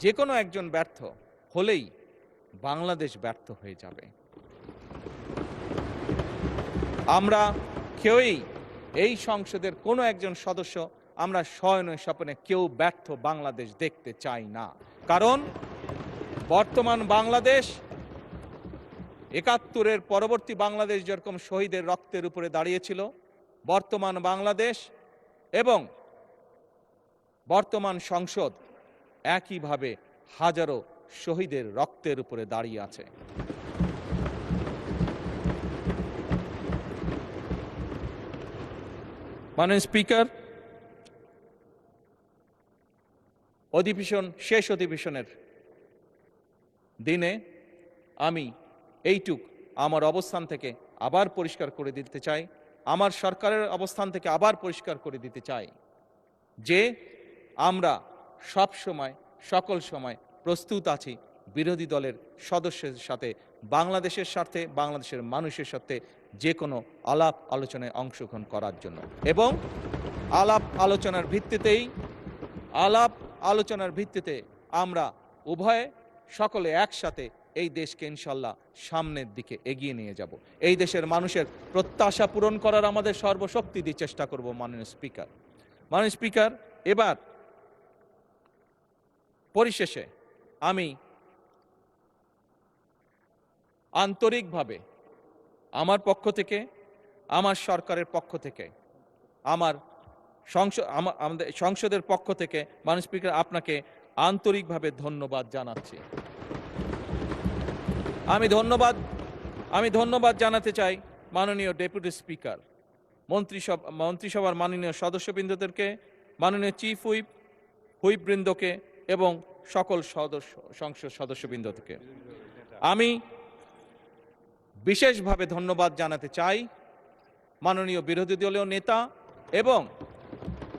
Speaker 2: যে কোনো একজন ব্যর্থ হলেই বাংলাদেশ ব্যর্থ হয়ে যাবে। আমরা কেউই এই সংসদের কোনো একজন সদস্য আমরা শয়নে স্বপ্নে কেউ ব্যর্থ বাংলাদেশ দেখতে চাই না। কারণ বর্তমান বাংলাদেশ ৭১-এর পরবর্তী বাংলাদেশ যেরকম শহীদের রক্তের উপরে দাঁড়িয়েছিল, বর্তমান বাংলাদেশ এবং বর্তমান সংসদ একইভাবে হাজারো শহীদের রক্তের উপরে দাঁড়িয়ে আছে। মাননীয় স্পিকার, শেষ অধিবেশনের দিনে আমি আমার অবস্থান থেকে আবার পরিষ্কার করে দিতে চাই, আমার সরকারের অবস্থান থেকে আবার পরিষ্কার করে দিতে চাই যে আমরা সব সময়, সকল সময় প্রস্তুত আছি বিরোধী দলের সদস্যদের সাথে বাংলাদেশের স্বার্থে, বাংলাদেশের মানুষের সাথে যে কোনো আলাপ আলোচনায় অংশগ্রহণ করার জন্য, এবং আলাপ আলোচনার ভিত্তিতে আমরা উভয়ে সকলে একসাথে এই দেশকে ইনশাল্লাহ সামনের দিকে এগিয়ে নিয়ে যাব। এই দেশের মানুষের প্রত্যাশা পূরণ করার আমাদের সর্বশক্তি দিয়ে চেষ্টা করব। মাননীয় স্পিকার, এবার পরিশেষে আমি আন্তরিকভাবে আমার পক্ষ থেকে, আমার সরকারের পক্ষ থেকে, আমাদের সংসদের পক্ষ থেকে মাননীয় স্পিকার আপনাকে আন্তরিকভাবে ধন্যবাদ জানাচ্ছি। আমি ধন্যবাদ জানাতে চাই মাননীয় ডেপুটি স্পিকার, মন্ত্রিসভার মাননীয় সদস্যবৃন্দদেরকে, মাননীয় চিফ হুইপবৃন্দকে এবং সকল সংসদ সদস্যবৃন্দকে। আমি বিশেষভাবে ধন্যবাদ জানাতে চাই মাননীয় বিরোধী দলীয় নেতা এবং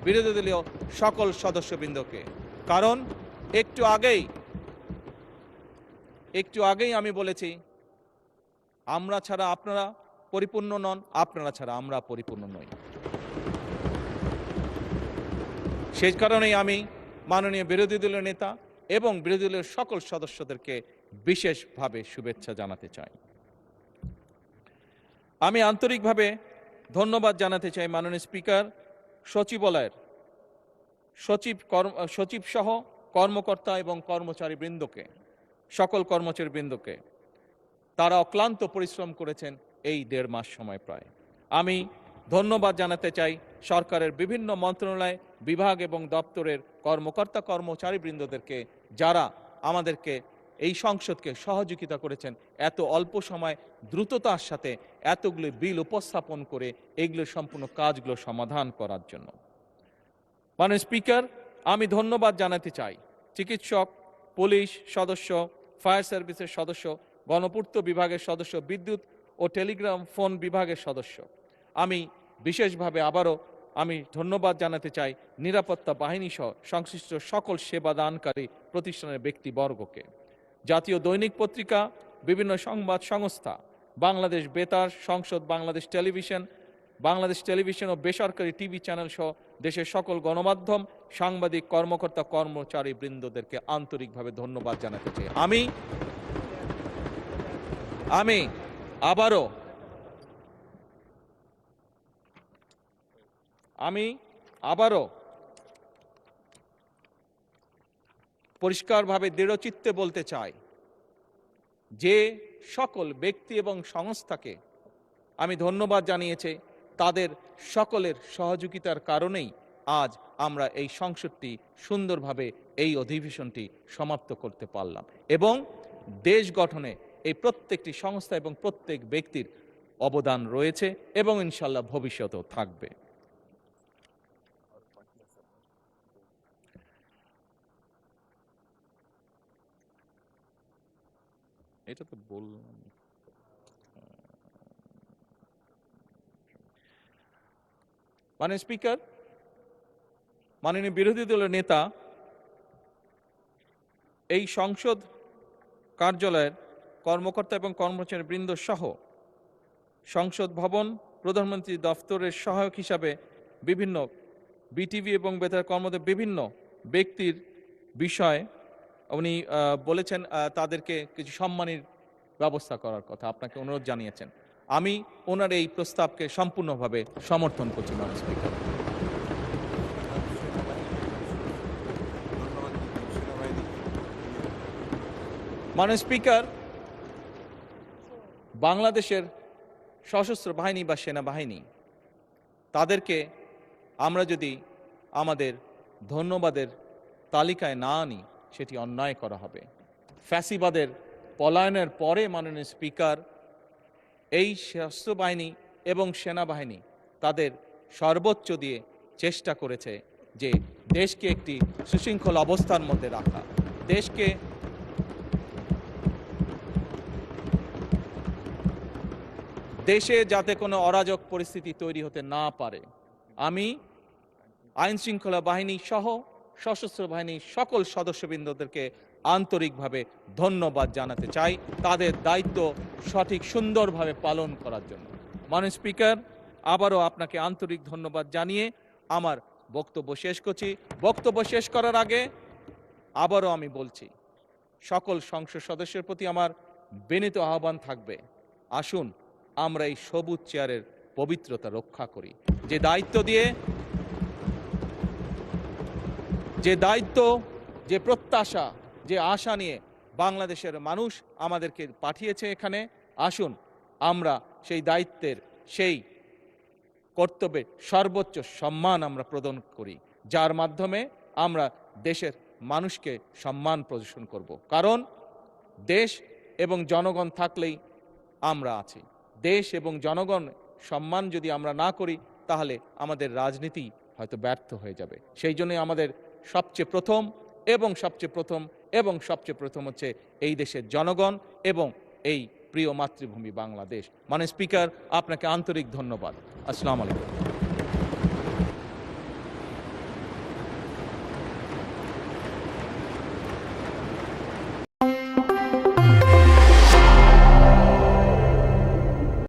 Speaker 2: বিরোধী দলীয় সকল সদস্যবৃন্দকে, কারণ একটু আগেই আমি বলেছি, আমরা ছাড়া আপনারা পরিপূর্ণ নন, আপনারা ছাড়া আমরা পরিপূর্ণ নই। সেই কারণেই আমি মাননীয় বিরোধী দলীয় নেতা এবং বিরোধী দলীয় সকল সদস্যদেরকে বিশেষভাবে শুভেচ্ছা জানাতে চাই। আমি আন্তরিকভাবে ধন্যবাদ জানাতে চাই মাননীয় স্পিকার, সচিবালয়ের সচিব সহ কর্মকর্তা এবং কর্মচারীবৃন্দকে, সকল কর্মচারীবৃন্দকে। তারা অক্লান্ত পরিশ্রম করেছেন এই 1.5 মাস সময় প্রায়। আমি ধন্যবাদ জানাতে চাই সরকারের বিভিন্ন মন্ত্রণালয়, বিভাগ এবং দপ্তরের কর্মকর্তা কর্মচারীবৃন্দদেরকে, যারা আমাদেরকে এই সংসদকে সহযোগিতা করেছেন এত অল্প সময় দ্রুততার সাথে এতগুলো বিল উপস্থাপন করে এইগুলো সম্পূর্ণ কাজগুলো সমাধান করার জন্য। মাননীয় স্পিকার, আমি ধন্যবাদ জানাতে চাই চিকিৎসক, পুলিশ সদস্য, ফায়ার সার্ভিসের সদস্য, গণপূর্ত বিভাগের সদস্য, বিদ্যুৎ ও টেলিগ্রাম ফোন বিভাগের সদস্য। আমি বিশেষভাবে আবারও আমি ধন্যবাদ জানাতে চাই নিরাপত্তা বাহিনী সহ সংশ্লিষ্ট সকল সেবাদানকারী প্রতিষ্ঠানের ব্যক্তিবর্গকে। জাতীয় দৈনিক পত্রিকা, বিভিন্ন সংবাদ সংস্থা, বাংলাদেশ বেতার, সংসদ, বাংলাদেশ টেলিভিশন ও বেসরকারি টিভি চ্যানেল সহ দেশের সকল গণমাধ্যম, সাংবাদিক, কর্মকর্তা, কর্মচারী বৃন্দদেরকে আন্তরিকভাবে ধন্যবাদ জানাতে চাই। আমি আবারও পরিষ্কারভাবে দৃঢ়চিত্তে বলতে চাই যে সকল ব্যক্তি এবং সংস্থাকে আমি ধন্যবাদ জানিয়েছি, তাদের সকলের সহযোগিতার কারণেই আজ আমরা এই সংসদটি সুন্দরভাবে এই অধিবেশনটি সমাপ্ত করতে পারলাম, এবং দেশ গঠনে এই প্রত্যেকটি সংস্থা এবং প্রত্যেক ব্যক্তির অবদান রয়েছে এবং ইনশাল্লাহ ভবিষ্যতেও থাকবে। এটা তো বললাম। মাননীয় স্পিকার, মাননীয় বিরোধী দলের নেতা, এই সংসদ কার্যালয়ের কর্মকর্তা এবং কর্মচারী বৃন্দ সহ সংসদ ভবন, প্রধানমন্ত্রী দফতরের সহায়ক হিসাবে বিভিন্ন বিটিভি এবং বেতার কর্মদের বিভিন্ন ব্যক্তির বিষয়ে উনি বলেছেন তাদেরকে কিছু সম্মানের ব্যবস্থা করার কথা, আপনাকে অনুরোধ জানিয়েছেন। আমি ওনার এই প্রস্তাবকে সম্পূর্ণভাবে সমর্থন করছি। মাননীয় স্পিকার, মাননীয় স্পিকার, বাংলাদেশের সশস্ত্র বাহিনী বা সেনাবাহিনী, তাদেরকে আমরা যদি আমাদের ধন্যবাদের তালিকায় না আনি সেটি অন্যায় করা হবে। ফ্যাসিবাদের পলায়নের পরে মাননীয় স্পিকার, এই সশস্ত্র বাহিনী এবং সেনাবাহিনী তাদের সর্বোচ্চ দিয়ে চেষ্টা করেছে যে দেশকে একটি সুশৃঙ্খল অবস্থার মধ্যে রাখা, দেশে যাতে কোনো অরাজক পরিস্থিতি তৈরি হতে না পারে। আমি আইন শৃঙ্খলা বাহিনী সহ সশস্ত্র বাহিনীর সকল সদস্যবৃন্দদেরকে আন্তরিকভাবে ধন্যবাদ জানাতে চাই তাদের দায়িত্ব সঠিক সুন্দরভাবে পালন করার জন্য। মাননীয় স্পিকার, আবারও আপনাকে আন্তরিক ধন্যবাদ জানিয়ে আমার বক্তব্য শেষ করছি। বক্তব্য শেষ করার আগে আবারও আমি বলছি, সকল সংসদ সদস্যের প্রতি আমার বিনীত আহ্বান থাকবে, আসুন আমরা এই সবুজ চেয়ারের পবিত্রতা রক্ষা করি। যে দায়িত্ব, যে প্রত্যাশা, যে আশা নিয়ে বাংলাদেশের মানুষ আমাদেরকে পাঠিয়েছে এখানে, আসুন আমরা সেই দায়িত্বের, সেই কর্তব্যের সর্বোচ্চ সম্মান আমরা প্রদান করি, যার মাধ্যমে আমরা দেশের মানুষকে সম্মান প্রদর্শন করব। কারণ দেশ এবং জনগণ থাকলেই আমরা আছি। দেশ এবং জনগণ সম্মান যদি আমরা না করি, তাহলে আমাদের রাজনীতি হয়তো ব্যর্থ হয়ে যাবে। সেই জন্য আমাদের সবচেয়ে প্রথম হচ্ছে এই দেশের জনগণ এবং এই প্রিয় মাতৃভূমি বাংলাদেশ। মাননীয় স্পিকার, আপনাকে আন্তরিক ধন্যবাদ। আসসালামু আলাইকুম।